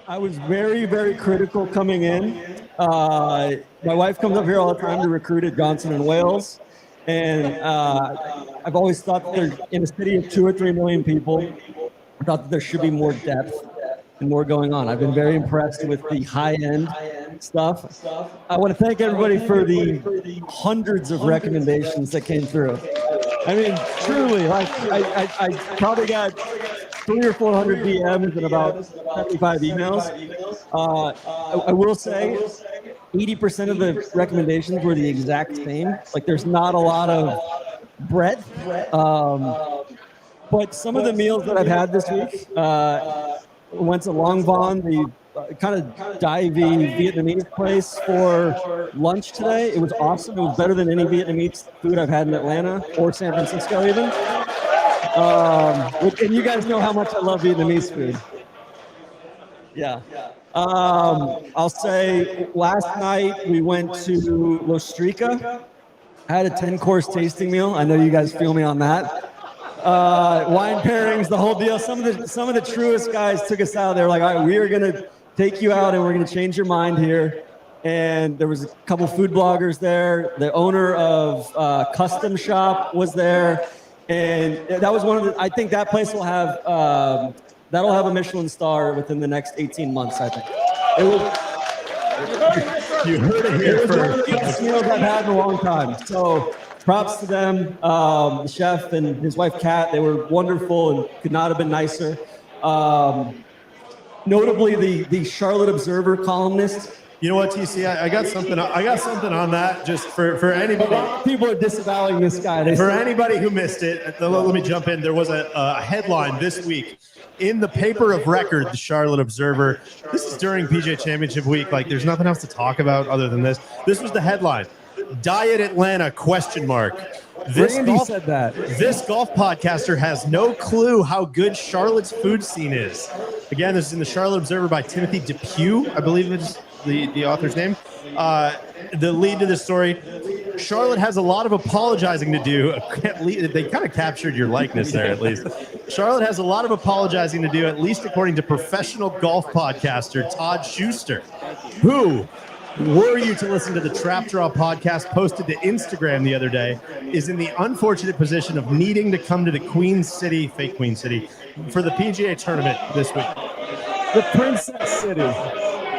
I was very, very critical coming in. My wife comes up here all the time to recruit at Johnson & Wales. And I've always thought that they're in a city of 2 or 3 million people. I thought that there should be more depth and more going on. I've been very impressed with the high-end stuff. I want to thank everybody for the hundreds of recommendations that came through. I mean, truly, like I probably got 300 or 400 DMs and about 75 emails. I will say 80% of the recommendations were the exact same. Like there's not a lot of breadth. But some of the meals that I've had this week, went to Long Von, the kind of divey Vietnamese place for lunch today. It was awesome. It was better than any Vietnamese food I've had in Atlanta or San Francisco even. And you guys know how much I love Vietnamese food. Yeah. I'll say last night we went to Lostrica. I had a 10-course tasting meal. I know you guys feel me on that. Wine pairings, the whole deal. Some of the truest guys took us out. They were like, all right, we are going to take you out and we're going to change your mind here. And there was a couple food bloggers there. The owner of Custom Shop was there. And that was one of the, I think that place will have, that'll have a Michelin star within the next 18 months, I think. It will. You heard it here It was one first. of the best meals I've had in a long time. So props to them, the chef and his wife, Kat. They were wonderful and could not have been nicer. Notably, the Charlotte Observer columnist. You know what, TC? I got something. I got something on that just for anybody. People are disavowing this guy. For anybody who missed it, let me jump in. There was a headline this week in the paper of record, the Charlotte Observer. This is during PGA Championship week. Like, there's nothing else to talk about other than this. This was the headline: Diet Atlanta ? Randy said that. This golf podcaster has no clue how good Charlotte's food scene is. Again, this is in the Charlotte Observer by Timothy Depew, I believe it's the author's name. The lead to this story: Charlotte has a lot of apologizing to do. They kind of captured your likeness there, at least. Charlotte has a lot of apologizing to do, at least according to professional golf podcaster Todd Schuster, who were you to listen to the Trap Draw podcast posted to Instagram the other day, is in the unfortunate position of needing to come to the Queen City, fake Queen City, for the PGA tournament this week. The Princess City.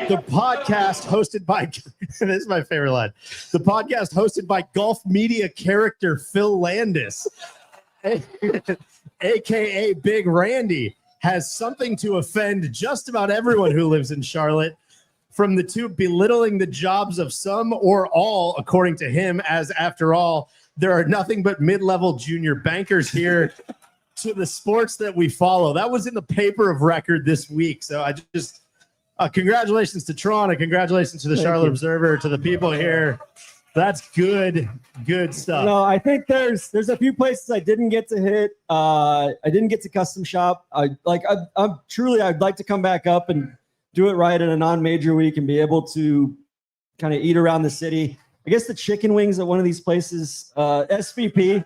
The podcast hosted by, this is my favorite line, the podcast hosted by golf media character Phil Landis, a.k.a. Big Randy, has something to offend just about everyone who lives in Charlotte, from the two belittling the jobs of some or all, according to him, as after all, there are nothing but mid-level junior bankers here, to the sports that we follow. That was in the paper of record this week. So I just, congratulations to Tron and congratulations to the Charlotte Observer, to the people here. That's good stuff. No, I think there's a few places I didn't get to hit. I didn't get to custom shop. I'd like to come back up and do it right in a non-major week and be able to kind of eat around the city. I guess the chicken wings at one of these places, SVP.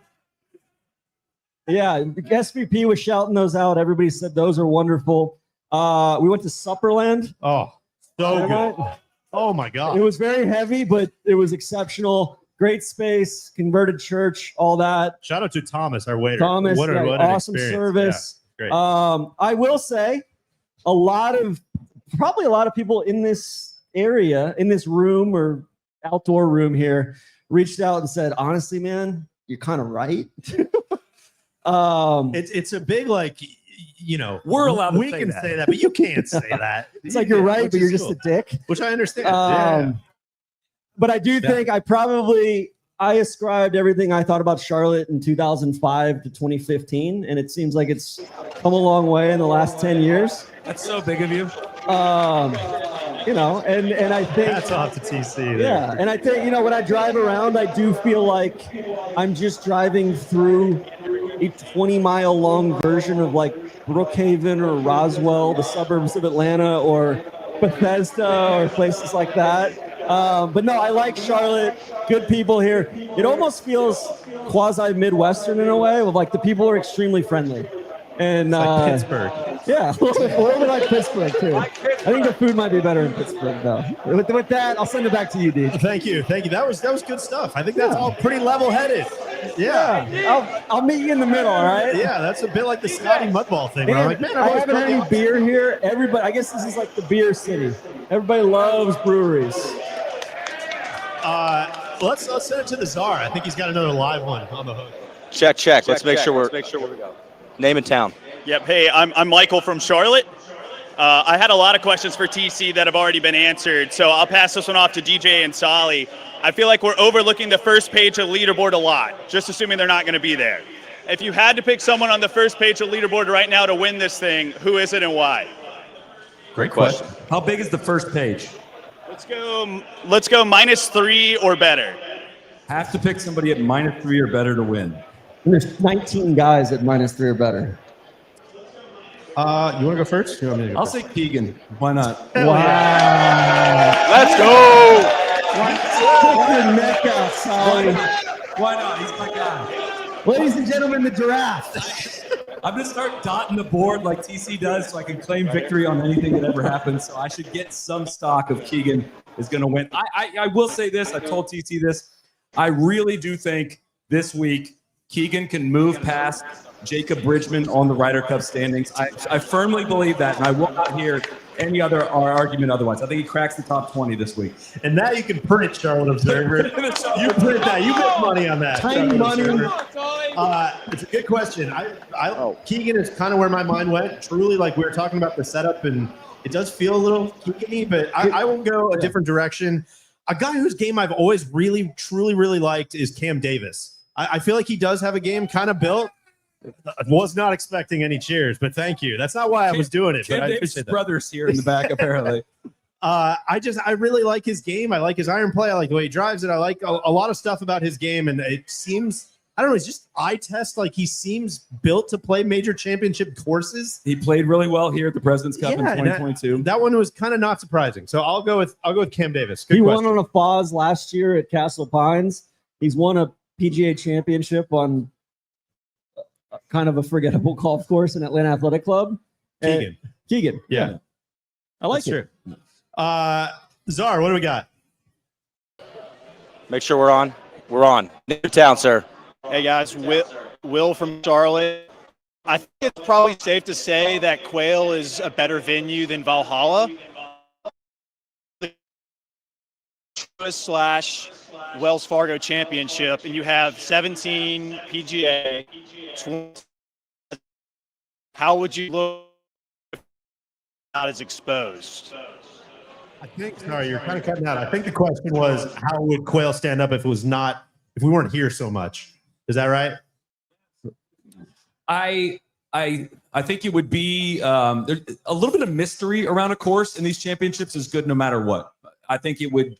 Yeah, SVP was shouting those out. Everybody said those are wonderful. We went to Supperland. Oh, so good. Oh my God. It was very heavy, but it was exceptional. Great space, converted church, all that. Shout out to Thomas, our waiter. Thomas, what an awesome experience. service. Yeah, great. I will say probably a lot of people in this area, in this room or outdoor room here, reached out and said, honestly, man, you're kind of right. It's a big, like, you know, We're allowed to we say can that. say that, but you can't say that. It's like you're right, Which but you're is just cool. a dick. Which I understand. But I do think I ascribed everything I thought about Charlotte in 2005 to 2015, and it seems like it's come a long way in the last 10 years. That's so big of you. You know, and I think That's off to TC. There. Yeah, and I think, you know, when I drive around, I do feel like I'm just driving through a 20-mile long version of like Brookhaven or Roswell, the suburbs of Atlanta, or Bethesda, or places like that. But no, I like Charlotte. Good people here. It almost feels quasi-Midwestern in a way, with like the people are extremely friendly. And like Pittsburgh. Yeah, a little bit like Pittsburgh too. I think the food might be better in Pittsburgh though. With that, I'll send it back to you, D. Thank you. That was good stuff. I think that's all pretty level-headed. Yeah. I'll meet you in the middle, all right? Yeah, that's a bit like the Scotty Mudball thing. Where I'm like, man, I haven't had any beer here. Everybody, I guess this is like the beer city. Everybody loves breweries. Let's send it to the Czar. I think he's got another live one on the hook. Check. Let's make sure we go. Name and town. Yep. Hey, I'm Michael from Charlotte. I had a lot of questions for TC that have already been answered, so I'll pass this one off to DJ and Solly. I feel like we're overlooking the first page of Leaderboard a lot, just assuming they're not going to be there. If you had to pick someone on the first page of Leaderboard right now to win this thing, who is it and why? Great question. How big is the first page? Let's go -3 or better. Have to pick somebody at -3 or better to win. And there's 19 guys at -3 or better. You want to go first? You want me to go I'll first? say Keegan. Why not? Wow. Let's go. Put your neck out, Solly. Why not? He's my guy. Ladies and gentlemen, the giraffe. I'm going to start dotting the board like TC does so I can claim victory on anything that ever happens. So I should get some stock of Keegan is going to win. I will say this. I told TC this. I really do think this week Keegan can move past Jacob Bridgman on the Ryder Cup standings. I firmly believe that, and I will not hear any other argument otherwise. I think he cracks the top 20 this week. And that you can print, Charlotte Observer. You print that. You make money on that. Tiny money. It's a good question. Keegan is kind of where my mind went. Truly, like we were talking about the setup, and it does feel a little Keegan-y, but I will go a different direction. A guy whose game I've always really, truly, really liked is Cam Davis. I feel like he does have a game kind of built. I was not expecting any cheers, but thank you. That's not why I was doing it. Cam But I Davis' appreciate that. brother's here in the back, apparently. I really like his game. I like his iron play. I like the way he drives it. I like a lot of stuff about his game, and it seems, I don't know, it's just eye test. Like he seems built to play major championship courses. He played really well here at the President's Cup in 2022. That one was kind of not surprising. So I'll go with Cam Davis. Good He question. won on a Foz last year at Castle Pines. He's won a PGA Championship on kind of a forgettable golf course in Atlanta Athletic Club. Keegan. Keegan. Yeah. I like That's it. true. Czar, what do we got? Make sure we're on. We're on. Newtown, sir. Hey guys, Will from Charlotte. I think it's probably safe to say that Quail is a better venue than Valhalla. / Wells Fargo Championship, and you have 17 PGA. 20. How would you look if not as exposed? I think, sorry, you're kind of cutting out. I think the question was, how would Quail stand up if we weren't here so much? Is that right? I think it would be there's a little bit of mystery around a course in these championships is good no matter what. I think it would,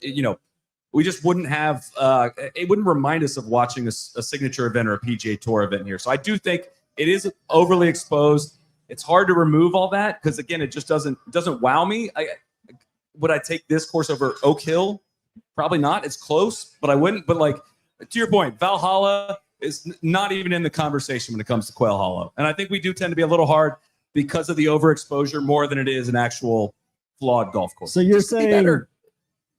we just wouldn't have it wouldn't remind us of watching a signature event or a PGA Tour event here. So I do think it is overly exposed. It's hard to remove all that because again, it just doesn't wow me. Would I take this course over Oak Hill? Probably not. It's close, but I wouldn't. But like to your point, Valhalla is not even in the conversation when it comes to Quail Hollow. And I think we do tend to be a little hard because of the overexposure more than it is an actual flawed golf course. So you're saying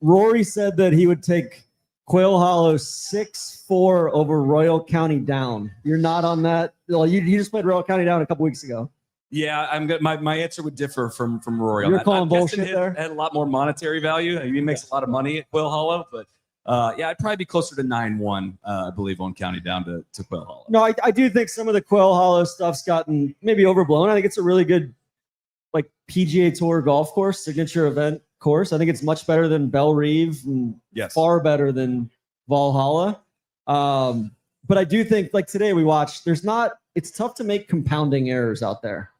Rory said that he would take Quail Hollow 6-4 over Royal County Down. You're not on that. Well, you just played Royal County Down a couple weeks ago. Yeah, I'm good. My answer would differ from Rory. You're calling bullshit there. Had a lot more monetary value. He makes a lot of money at Quail Hollow, but yeah, I'd probably be closer to 9-1, I believe, on County Down to Quail Hollow. No, I do think some of the Quail Hollow stuff's gotten maybe overblown. I think it's a really good like PGA Tour golf course, signature event course. I think it's much better than Belle Reve and far better than Valhalla. But I do think like today we watched, it's tough to make compounding errors out there.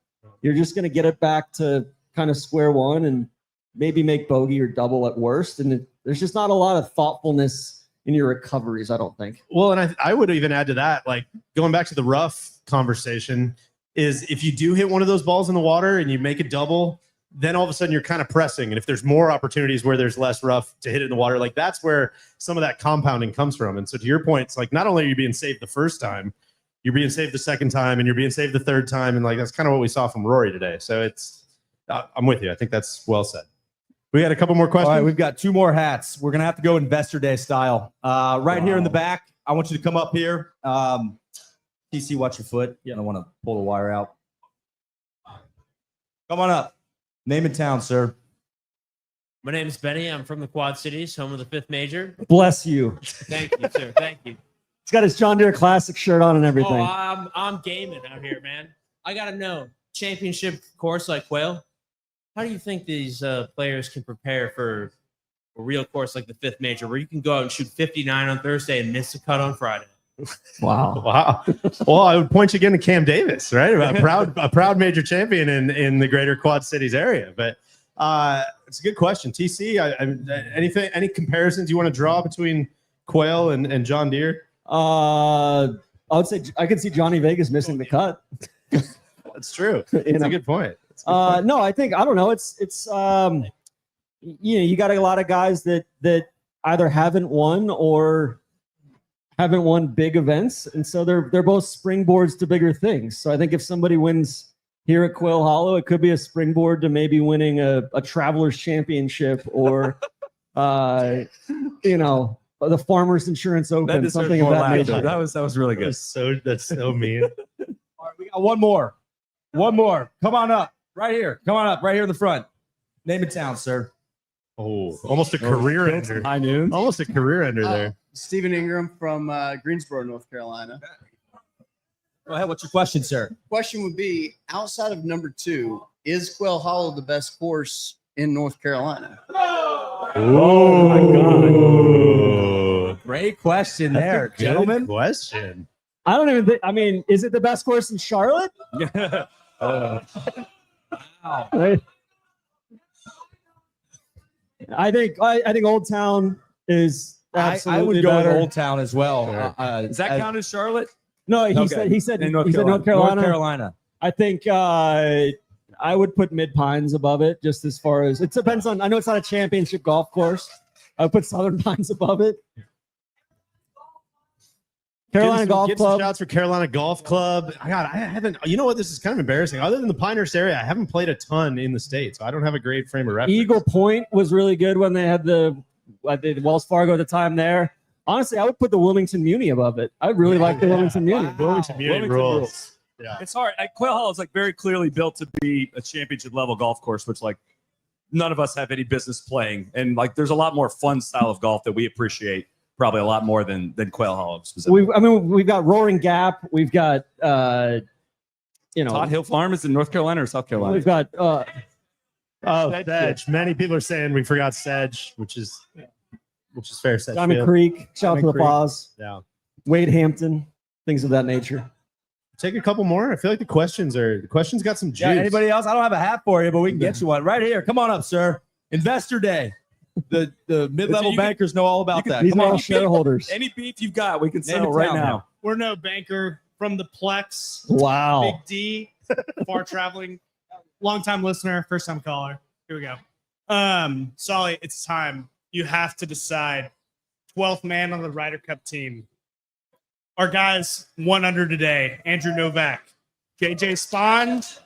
You're just going to get it back to kind of square one and maybe make bogey or double at worst. And there's just not a lot of thoughtfulness in your recoveries, I don't think. Well, and I would even add to that, like going back to the rough conversation, is if you do hit one of those balls in the water and you make a double, then all of a sudden you're kind of pressing. And if there's more opportunities where there's less rough to hit it in the water, like that's where some of that compounding comes from. And so to your point, it's like not only are you being saved the first time, you're being saved the second time, and you're being saved the third time. And like that's kind of what we saw from Rory today. So it's I'm with you. I think that's well said. We got a couple more questions. All right, we've got 2 more hats. We're going to have to go Investor Day style. Right here in the back, I want you to come up here. TC, watch your foot. I don't want to pull the wire out. Come on up. Name and town, sir. My name is Benny. I'm from the Quad Cities, home of the 5th major. Bless you. Thank you, sir. Thank you. He's got his John Deere Classic shirt on and everything. Oh, I'm gaming out here, man. I got to know, championship course like Quail, how do you think these players can prepare for a real course like the 5th major where you can go out and shoot 59 on Thursday and miss a cut on Friday? Wow. Well, I would point you again to Cam Davis, right? A proud major champion in the greater Quad Cities area. But it's a good question. TC, any comparisons you want to draw between Quail and John Deere? I would say I could see Johnny Vegas missing the cut. That's true. It's a good point. No, I don't know. It's you got a lot of guys that either haven't won or haven't won big events, and so they're both springboards to bigger things. So I think if somebody wins here at Quail Hollow, it could be a springboard to maybe winning a Travelers Championship or the Farmers Insurance Open, something of that nature. That was really good. That's so mean. All right, we got one more. Come on up. Right here. Come on up. Right here in the front. Name and town, sir. Oh, almost a career ender. High noon. Almost a career ender there. Stephen Ingram from Greensboro, North Carolina. Go ahead. What's your question, sir? Question would be, outside of number 2, is Quail Hollow the best course in North Carolina? Oh my God. Great question there, gentlemen. Question. I don't even think, is it the best course in Charlotte? Wow. Right. I think Old Town is absolutely I would go better. with Old Town as well. Does that count as Charlotte? No, he said North Carolina. North Carolina. I think I would put Mid Pines above it, just as far as it depends on. I know it's not a championship golf course. I would put Southern Pines above it. Carolina Golf Club. Shouts for Carolina Golf Club. God, I haven't. You know what? This is kind of embarrassing. Other than the Pinehurst area, I haven't played a ton in the state, so I don't have a great frame of reference. Eagle Point was really good when they had the Wells Fargo at the time there. Honestly, I would put the Wilmington Muni above it. I really like the Wilmington Muni. Wilmington Muni rules. Yeah. It's hard. Quail Hollow is like very clearly built to be a championship level golf course, which like none of us have any business playing. And like there's a lot more fun style of golf that we appreciate probably a lot more than Quail Hollow specifically. We've got Roaring Gap. We've got Todd Hill Farm is in North Carolina or South Carolina. We've got Sedge. Many people are saying we forgot Sedge, which is fair. Sedge Diamond Field. Creek. Shout out to the Paws. Yeah. Wade Hampton. Things of that nature. Take a couple more. I feel like the questions got some juice. Yeah, anybody else? I don't have a hat for you, but we can get you one right here. Come on up, sir. Investor Day. The mid-level bankers know all about that. These Come are all on. shareholders. Any beef you've got, we can Name settle it right down now. We're no banker from the Plex. Wow. Big D, far traveling, long-time listener, first-time caller. Here we go. Solly, it's time. You have to decide. 12th man on the Ryder Cup team. Our guys won under today. Andrew Novak, JJ Spahn,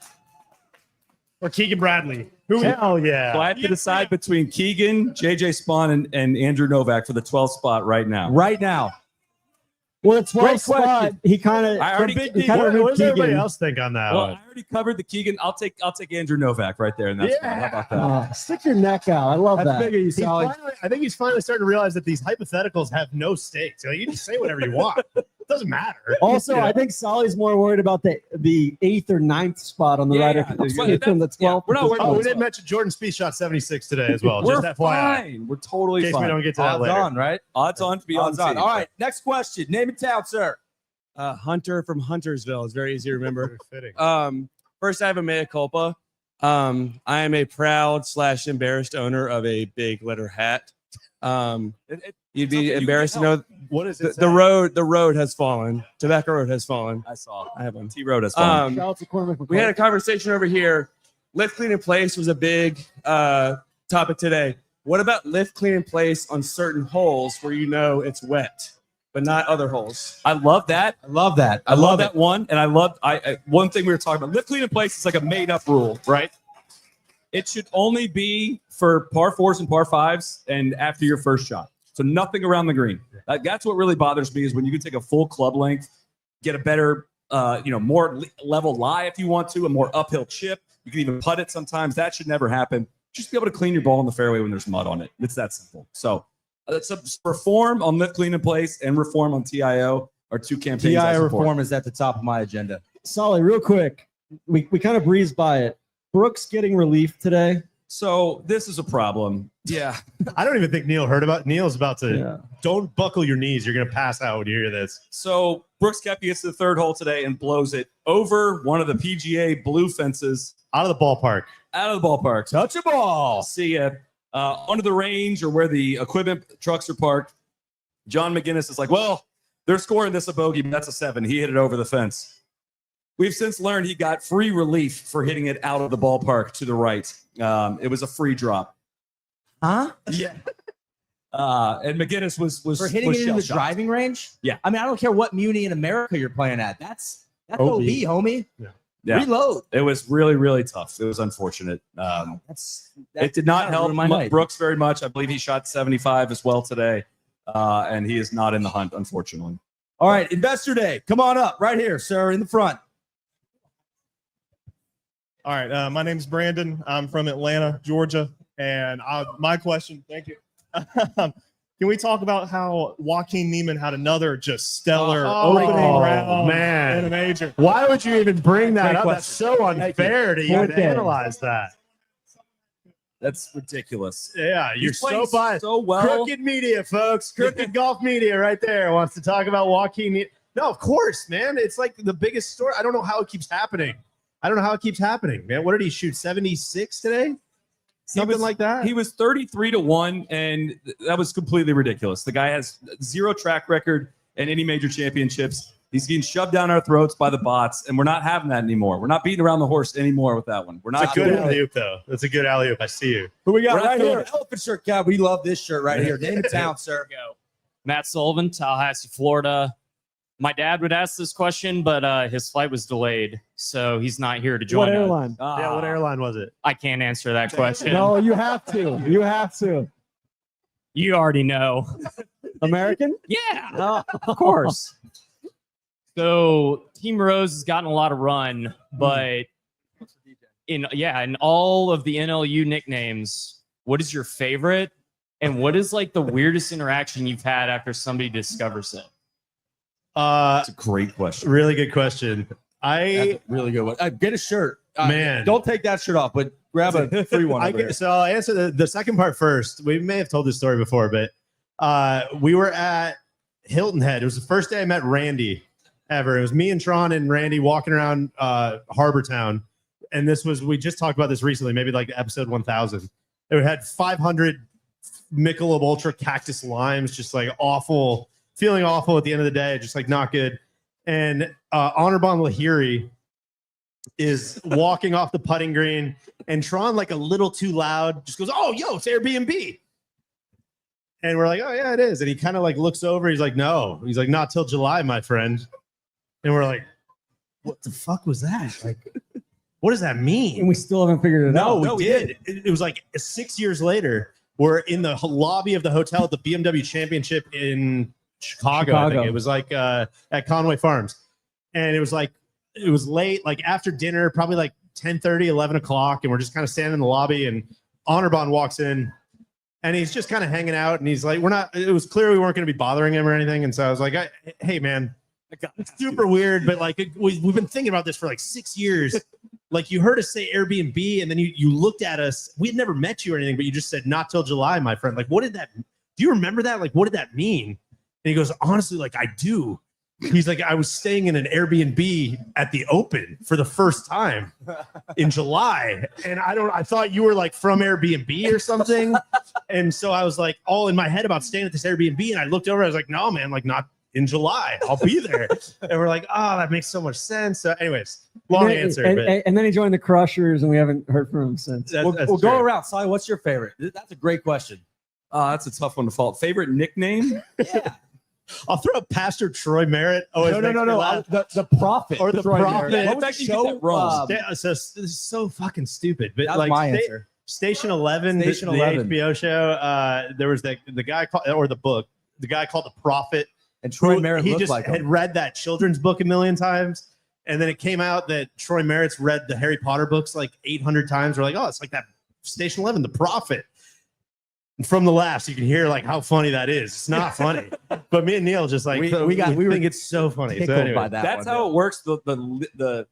or Keegan Bradley. Hell yeah. So I have to decide between Keegan, JJ Spahn, and Andrew Novak for the 12th spot right now. Right now. Well, the 12th spot, he kind of. I already- What does everybody else think on that Well, one? I already covered the Keegan. I'll take Andrew Novak right there, and that's fine. How about that? Stick your neck out. I love That's that. big of you, Solly. I think he's finally starting to realize that these hypotheticals have no stakes. You can just say whatever you want. It doesn't matter. Also, You know? I think Solly's more worried about the 8th or 9th spot on the Ryder Cup than the 12th. We're not worried Oh, about we didn't mention Jordan Spieth shot 76 today as well. We're Just FYI. fine. We're totally In case fine. we don't get to that Odds later. on, right? Odds on to be Odds on. on. All right, next question. Name and town, sir. Hunter from Huntersville. It's very easy to remember. Fitting. First, I have a mea culpa. I am a proud / embarrassed owner of a big letter hat. You'd be embarrassed to know What is it? the road has fallen. Tobacco Road has fallen. I saw. I have one. T Road has fallen. Shout out to Cormac We had a conversation over here. Lift, clean, in place was a big topic today. What about lift, clean, in place on certain holes where you know it's wet, but not other holes? I love that. I love that. I love that one, and I love one thing we were talking about. Lift, clean, in place is like a made-up rule, right? It should only be for par fours and par fives, and after your first shot. So nothing around the green. That's what really bothers me is when you can take a full club length, get a better, more level lie if you want to, a more uphill chip. You can even putt it sometimes. That should never happen. Just be able to clean your ball in the fairway when there's mud on it. It's that simple. So it's a reform on lift, clean, in place, and reform on TIO are two campaigns. I TIO support. reform is at the top of my agenda. Solly, real quick. We kind of breezed by it. Brooks getting relief today. So this is a problem. Yeah. I don't even think Neil heard about. Neil's about to. Don't buckle your knees. You're gonna pass out when you hear this. So Brooks Koepka gets to the third hole today and blows it over one of the PGA blue fences. Out of the ballpark. Out of the ballpark. Touch a ball. See ya. Onto the range or where the equipment trucks are parked. John McGinnis is like, well, they're scoring this a bogey, but that's a 7. He hit it over the fence. We've since learned he got free relief for hitting it out of the ballpark to the right. It was a free drop. Huh? Yeah. And McGinnis was For hitting was it in the shell-shocked. driving range? Yeah. I mean, I don't care what muni in America you're playing at. That's OB, homie. Yeah. Reload. It was really, really tough. It was unfortunate. It did not help my night. Brooks very much. I believe he shot 75 as well today, and he is not in the hunt, unfortunately. All right, Investor Day. Come on up right here, sir, in the front. All right, my name is Brandon. I'm from Atlanta, Georgia, and my question, thank you. Can we talk about how Joaquin Neiman had another just stellar opening round man. in a major? Why would you even bring that Great up? question. That's so unfair to even analyze that. That's ridiculous. Yeah, you're He's playing so biased. so well. Crooked media, folks. Crooked golf media right there wants to talk about Joaquin. No, of course, man. It's like the biggest story. I don't know how it keeps happening. Man. What did he shoot? 76 today? Something like that. He was 33-1, and that was completely ridiculous. The guy has zero track record in any major championships. He's getting shoved down our throats by the bots, and we're not having that anymore. We're not beating around the horse anymore with that one. We're not. It's a good alley-oop, though. That's a good alley-oop. I see you. Who we got We're not right doing here? it. Elephant shirt guy. We love this shirt right here. Name and town, sir. Matt Sullivan, Tallahassee, Florida. My dad would ask this question, but his flight was delayed, so he's not here to join What us. airline? What airline was it? I can't answer that question. No, you have to. You have to. You already know. American? Yeah, of course. So Team Rose has gotten a lot of run, but in all of the NLU nicknames, what is your favorite? And what is like the weirdest interaction you've had after somebody discovers it? That's a great question. Really good question. That's a really good one. Get a shirt. Man. Don't take that shirt off, but grab a free one. So I'll answer the second part first. We may have told this story before, but we were at Hilton Head. It was the first day I met Randy ever. It was me and Tron and Randy walking around Harbor Town. And we just talked about this recently, maybe like episode 1000. It had 500 Michelob Ultra Cactus Limes, just like awful, feeling awful at the end of the day, just like not good. And Honorbon Lahiri is walking off the putting green, and Tron, like a little too loud, just goes, "Oh, yo, it's Airbnb." And we're like, "Oh yeah, it is." And he kind of like looks over. He's like, "No." He's like, "Not till July, my friend." And we're like, "What the fuck was that? Like, what does that mean?" And we still haven't figured it out. No, we did. It was like 6 years later. We're in the lobby of the hotel at the BMW Championship in Chicago. I think it was like at Conway Farms. And it was late, like after dinner, probably like 10:30, 11 o'clock. And we're just kind of standing in the lobby, and Honorbon walks in, and he's just kind of hanging out. And he's like, it was clear we weren't going to be bothering him or anything. And so I was like, "Hey man, it's super weird, but like we've been thinking about this for like 6 years. Like you heard us say Airbnb, and then you looked at us. We had never met you or anything, but you just said not till July, my friend. Like, what did that? Do you remember that? Like, what did that mean?" And he goes, "Honestly, like I do." He's like, "I was staying in an Airbnb at the Open for the first time in July, and I thought you were like from Airbnb or something." And so I was like all in my head about staying at this Airbnb, and I looked over. I was like, "No, man, like not in July. I'll be there." And we're like, "Oh, that makes so much sense." So anyways, long answer. And then he joined the Crushers, and we haven't heard from him since. We'll go around. Sai, what's your favorite? That's a great question. That's a tough one to follow. Favorite nickname? Yeah. I'll throw up Pastor Troy Merritt. No. The Prophet. Or the Troy Prophet. Merritt. What makes you get that wrong? So this is so fucking stupid. But That's like my answer. Station 11, Station the 11. HBO show, there was the guy called, or the book, the guy called the Prophet. And Troy who- Merritt he looked just like him. had read that children's book a million times. And then it came out that Troy Merritt's read the Harry Potter books like 800 times. We're like, "Oh, it's like that Station 11, the Prophet." And from the laughs, you can hear like how funny that is. It's not funny, but me and Neil just like we think it's so funny. So tickled anyway, by that. That's one, how it works. The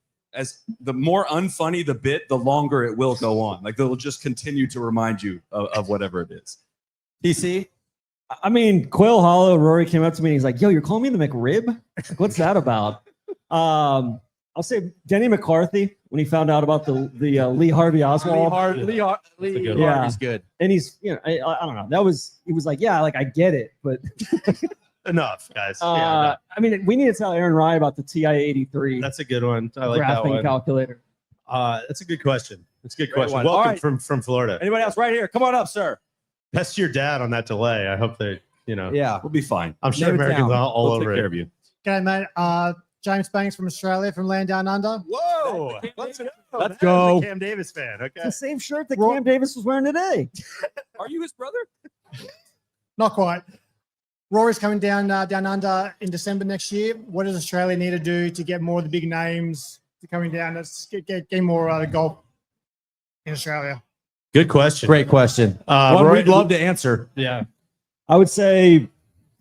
more unfunny the bit, the longer it will go on. Like they'll just continue to remind you of whatever it is. TC? I mean, Quail Hollow, Rory came up to me and he's like, "Yo, you're calling me the McRib? Like, what's that about?" I'll say Denny McCarthy when he found out about the Lee Harvey Oswald. Lee Yeah. Harvey's good. And he's, I don't know. He was like, "Yeah, like I get it, but enough, guys. I mean, we need to tell Aaron Rai about the TI-83 That's a good one. I like that graphing one. calculator." That's a good question. It's a good Great question. one. Welcome All right. from Florida. Anybody else right here? Come on up, sir. Best to your dad on that delay. I hope that Yeah. We'll be fine. I'm sure Name it Americans down. all We'll over take it. care of you. Okay, mate. James Banks from Australia, from Land Down Under. Whoa! Let's go. Let's That's go. a Cam Davis fan. Okay. It's the same shirt that Cam Davis was wearing today. Are you his brother? Not quite. Rory's coming down under in December next year. What does Australia need to do to get more of the big names to coming down? Let's get more golf in Australia. Good question. Great question. One Roy- we'd love to answer. Yeah. I would say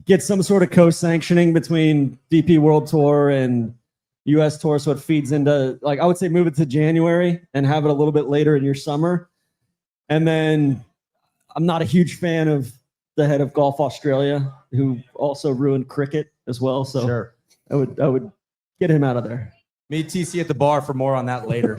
get some sort of co-sanctioning between DP World Tour and US Tour, so it feeds into, like, I would say move it to January and have it a little bit later in your summer. And then I'm not a huge fan of the head of Golf Australia, who also ruined cricket as well. So Sure. I would get him out of there. Meet TC at the bar for more on that later.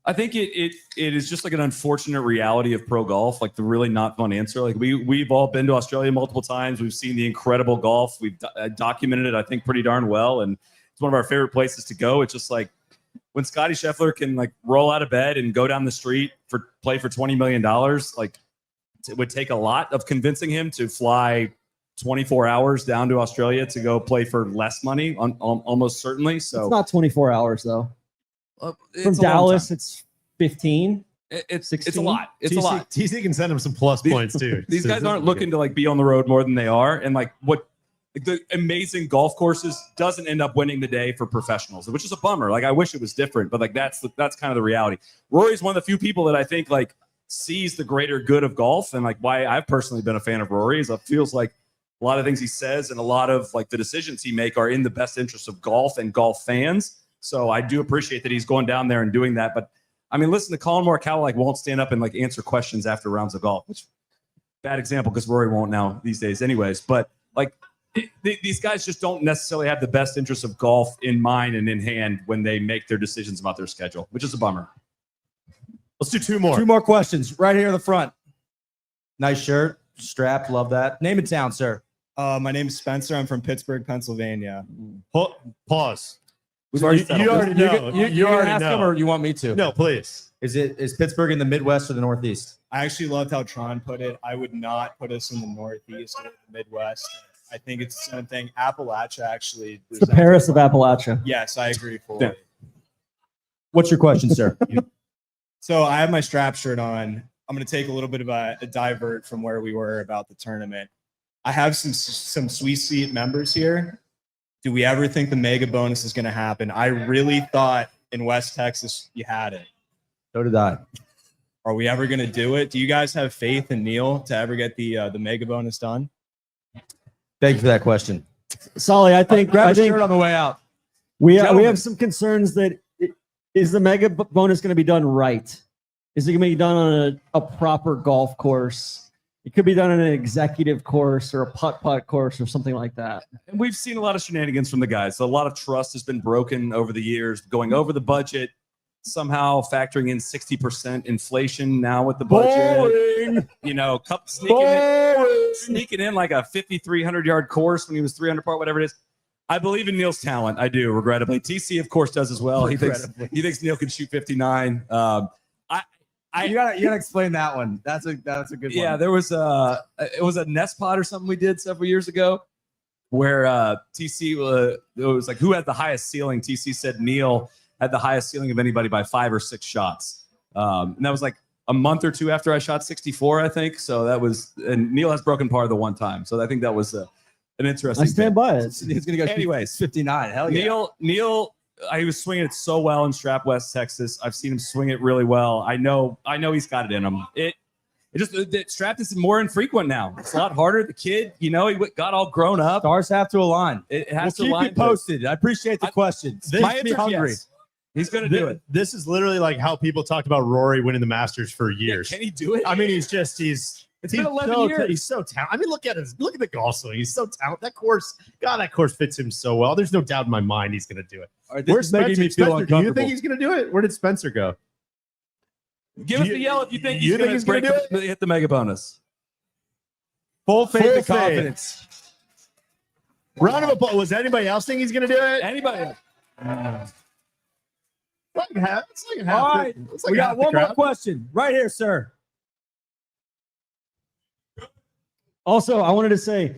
I think it is just like an unfortunate reality of pro golf, like the really not fun answer. Like we've all been to Australia multiple times. We've seen the incredible golf. We've documented it, I think, pretty darn well. And it's one of our favorite places to go. It's just like when Scotty Scheffler can like roll out of bed and go down the street play for $20 million, like it would take a lot of convincing him to fly 24 hours down to Australia to go play for less money, almost certainly. So It's not 24 hours though. it's From a long Dallas, time. it's 15. It's a lot. It's a lot. TC can send him some plus points too. These guys aren't looking to like be on the road more than they are, and like the amazing golf courses doesn't end up winning the day for professionals, which is a bummer. Like I wish it was different, but like that's kind of the reality. Rory's one of the few people that I think like sees the greater good of golf, and like why I've personally been a fan of Rory is it feels like a lot of things he says and a lot of like the decisions he make are in the best interest of golf and golf fans. So I do appreciate that he's going down there and doing that. But I mean, listen to Colin Morikawa like won't stand up and like answer questions after rounds of golf, which bad example because Rory won't now these days anyways. But like these guys just don't necessarily have the best interests of golf in mind and in hand when they make their decisions about their schedule, which is a bummer. Let's do two more. Two more questions right here in the front. Nice shirt, strapped. Love that. Name and town, sir. My name is Spencer. I'm from Pittsburgh, Pennsylvania. Pause. You already know. You already ask know. him, or you want me to? No, please. Is Pittsburgh in the Midwest or the Northeast? I actually loved how Tron put it. I would not put us in the Northeast or the Midwest. I think it's the same thing. Appalachia actually. It's the Paris of Appalachia. Yes, I agree fully. Yeah. What's your question, sir? So I have my strap shirt on. I'm going to take a little bit of a divert from where we were about the tournament. I have some sweet seat members here. Do we ever think the mega bonus is going to happen? I really thought in West Texas you had it. So did I. Are we ever going to do it? Do you guys have faith in Neil to ever get the mega bonus done? Thank you for that question. Solly, I think Grab a shirt on the way out. We have some concerns that is the mega bonus going to be done right? Is it going to be done on a proper golf course? It could be done on an executive course or a putt-putt course or something like that. And we've seen a lot of shenanigans from the guys. So a lot of trust has been broken over the years, going over the budget, somehow factoring in 60% inflation now with the budget. Boring. You know, sneaking in like a 5,300-yard course when he was 300 part, whatever it is. I believe in Neil's talent. I do, regrettably. TC, of course, does as well. He thinks Neil can shoot 59. You gotta explain that one. That's a good one. Yeah, there was it was a nest pod or something we did several years ago where TC it was like who had the highest ceiling. TC said Neil had the highest ceiling of anybody by 5 or 6 shots. And that was like a month or two after I shot 64, I think. So that was, and Neil has broken par the one time. So I think that was an interesting. I stand by it. He's gonna go. Anyways, 59. Hell yeah. Neil. He was swinging it so well in Strap West Texas. I've seen him swing it really well. I know he's got it in him. Strap is more infrequent now. It's a lot harder. The kid, he got all grown up. Stars have to align. It has to keep align. you posted. I appreciate the question. My answer, hungry. Yes. He's going to do it. This is literally like how people talked about Rory winning the Masters for years. Yeah, can he do it? I mean, he's been 11 years. He's so talented. I mean, look at the golf swing. He's so talented. That course fits him so well. There's no doubt in my mind he's going to do it. Right, where's making me feel uncomfortable. Do you think he's going to do it? Where did Spencer go? Give us the yell if you think he's going to hit the mega bonus. Full faith and confidence. Round of applause. Was anybody else think he's going to do it? Anybody? It's like half. All right, we got one more question right here, sir. Also, I wanted to say,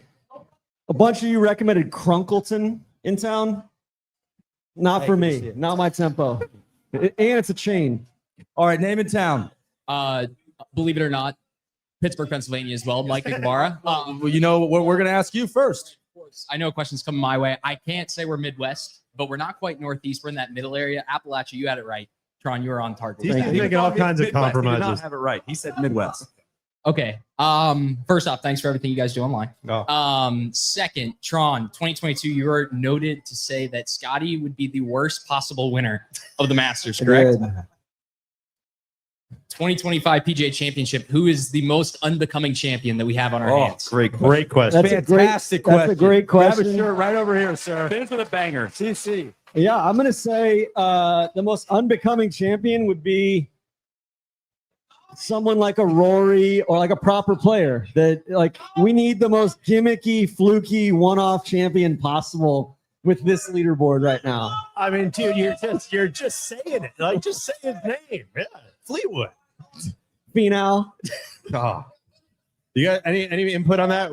a bunch of you recommended Crunkleton in town. Not for me. Not my tempo. And it's a chain. All right, name and town. Believe it or not, Pittsburgh, Pennsylvania as well. Mike Ibarra. Well, you know what we're going to ask you first. I know questions coming my way. I can't say we're Midwest, but we're not quite Northeast. We're in that middle area. Appalachia, you had it right. Tron, you were on target. He's making all kinds of compromises. He did not have it right. He said Midwest. Okay. First off, thanks for everything you guys do online. Oh. Second, Tron, 2022, you were noted to say that Scotty would be the worst possible winner of the Masters, correct? 2025 PGA Championship, who is the most unbecoming champion that we have on our hands? Great question. That's Fantastic question. That's a great question. Grab a shirt right over here, sir. Finish with a banger. CC. Yeah, I'm going to say the most unbecoming champion would be someone like a Rory or like a proper player that like we need the most gimmicky, fluky, one-off champion possible with this leaderboard right now. I mean, dude, you're just saying it. Like, just say his name. Yeah, Fleetwood. Finau. Oh. You got any input on that?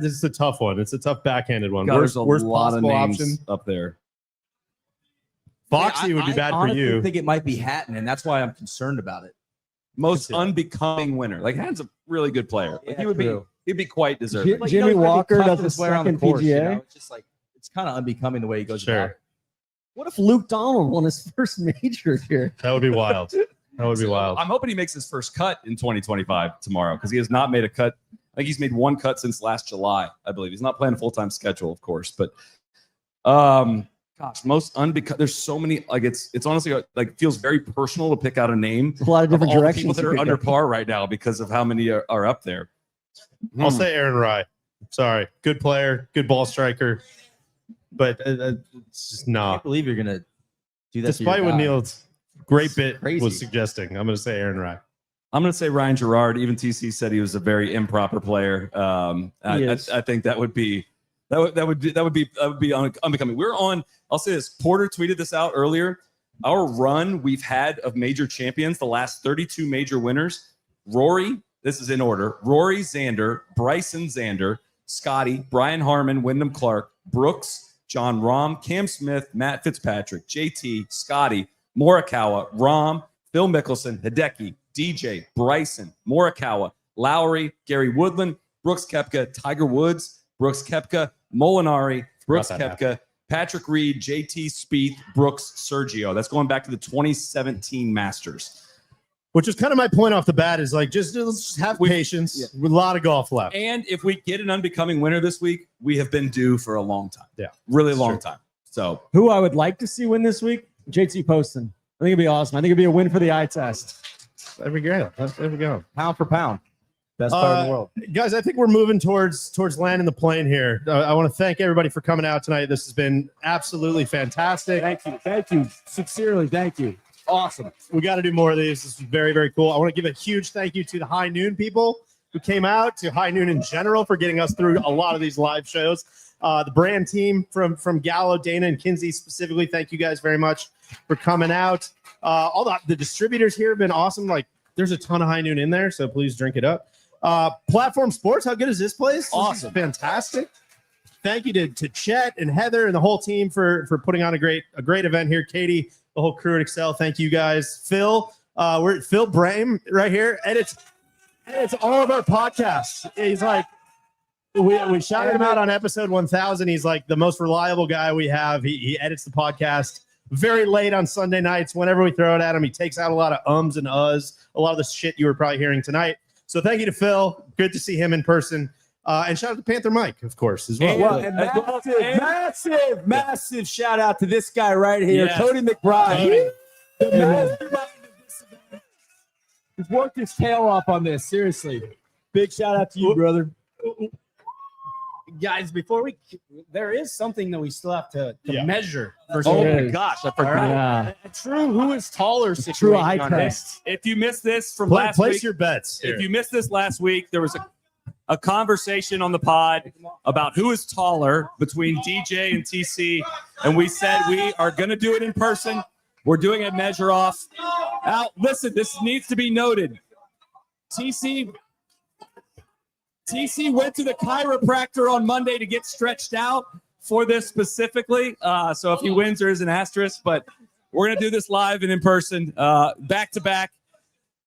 This is a tough one. It's a tough backhanded one. There's a worst lot of possible names option up there. Foxy would be bad for you. I think it might be Hatton, and that's why I'm concerned about it. most unbecoming winner. Like Han's a really good player. Like he'd be quite deserving. Jimmy he's gonna be Walker tough does to the play around the second course, PGA. you know? It's just like it's kind of unbecoming the way he goes about it. What if Luke Donald won his first major here? That would be wild. That would be wild. I'm hoping he makes his first cut in 2025 tomorrow because he has not made a cut. I think he's made one cut since last July, I believe. He's not playing a full-time schedule, of course, but gosh, most unbecoming. There's so many. Like it's honestly like feels very personal to pick out a name. A lot of different all the directions people that you are could under go. par right now because of how many are up there. I'll say Aaron Rai. Sorry, good player, good ball striker, but it's just no. I can't believe you're gonna do that. Despite what Neil's great bit crazy. was suggesting, I'm going to say Aaron Rai. I'm going to say Ryan Gerard. Even TC said he was a very improper player. I think that would be unbecoming. We're on. I'll say this. Porter tweeted this out earlier. Our run we've had of major champions, the last 32 major winners. Rory. This is in order. Rory Xander, Bryson Xander, Scotty, Brian Harmon, Wyndham Clark, Brooks, John Rahm, Cam Smith, Matt Fitzpatrick, JT, Scotty, Morikawa, Rahm, Phil Mickelson, Hideki, DJ, Bryson, Morikawa, Lowry, Gary Woodland, Brooks Koepka, Tiger Woods, Brooks Koepka, Molinari, Brooks Koepka, Patrick Reed, JT Spieth, Brooks, Sergio. That's going back to the 2017 Masters. Which is kind of my point off the bat is like, let's just have patience with a lot of golf left. And if we get an unbecoming winner this week, we have been due for a long time. Yeah. Really long time. So who I would like to see win this week, JT Poston. I think it'd be awesome. I think it'd be a win for the eye test. There we go. There we go. Pound for pound. Best player in the world. Guys, I think we're moving towards landing the plane here. I want to thank everybody for coming out tonight. This has been absolutely fantastic. Thank you. Thank you. Sincerely, thank you. Awesome. We got to do more of these. This is very, very cool. I want to give a huge thank you to the High Noon people who came out, to High Noon in general for getting us through a lot of these live shows. The brand team from Gallo, Dana, and Kinsey specifically, thank you guys very much for coming out. All the distributors here have been awesome. Like, there's a ton of High Noon in there, so please drink it up. Platform Sports, how good is this place? Awesome. This is fantastic. Thank you to Chet and Heather and the whole team for putting on a great event here. Katie, the whole crew at Excel, thank you guys. Phil, we're Phil Brame right here. Edits all of our podcasts. He's like, we shouted him out on episode 1000. He's like the most reliable guy we have. He edits the podcast very late on Sunday nights. Whenever we throw it at him, he takes out a lot of ums and uhs, a lot of the shit you were probably hearing tonight. So thank you to Phil. Good to see him in person. And shout out to Panther Mike, of course, as well. And massive shout out to this guy right here, Cody McBride. He's worked his tail off on this. Seriously. Big shout out to you, brother. Guys, there is something that we still have to measure. Oh my gosh, I forgot. Yeah. A true who is taller True situation eye on test. If you missed this from last Place week, your bets. if you missed this last week, there was a conversation on the pod about who is taller between DJ and TC, and we said we are going to do it in person. We're doing a measure off. Now, listen, this needs to be noted. TC went to the chiropractor on Monday to get stretched out for this specifically. So if he wins, there is an asterisk, but we're going to do this live and in person, back to back,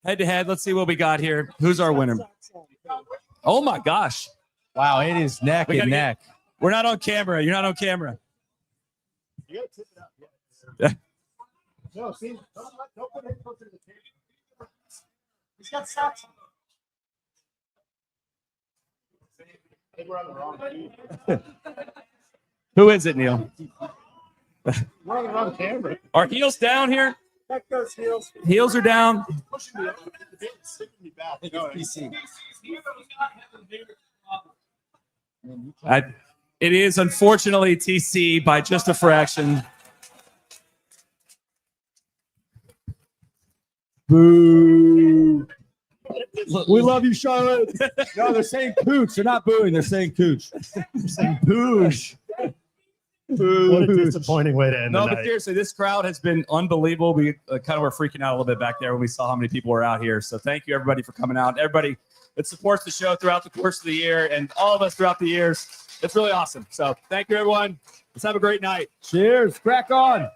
head to head. Let's see what we got here. Who's our winner? Oh my gosh. Wow, it is neck and neck. We're not on camera. You're not on camera. You gotta tip it up. Yeah. No, see, don't put it closer to the table. He's got socks on. I think we're on the wrong feed. Who is it, Neil? We're on the wrong camera. Are heels down here? Check those heels. Heels are down. He's pushing me up. It's sticking me back. No, PC. It is unfortunately TC by just a fraction. Boo. We love you, Charlotte. No, they're saying cooch. They're not booing. They're saying cooch. They're saying boosh. What a disappointing way to end the No, night. but seriously, this crowd has been unbelievable. We kind of were freaking out a little bit back there when we saw how many people were out here. So thank you, everybody, for coming out. Everybody that supports the show throughout the course of the year and all of us throughout the years. It's really awesome. So thank you, everyone. Let's have a great night. Cheers. Crack on.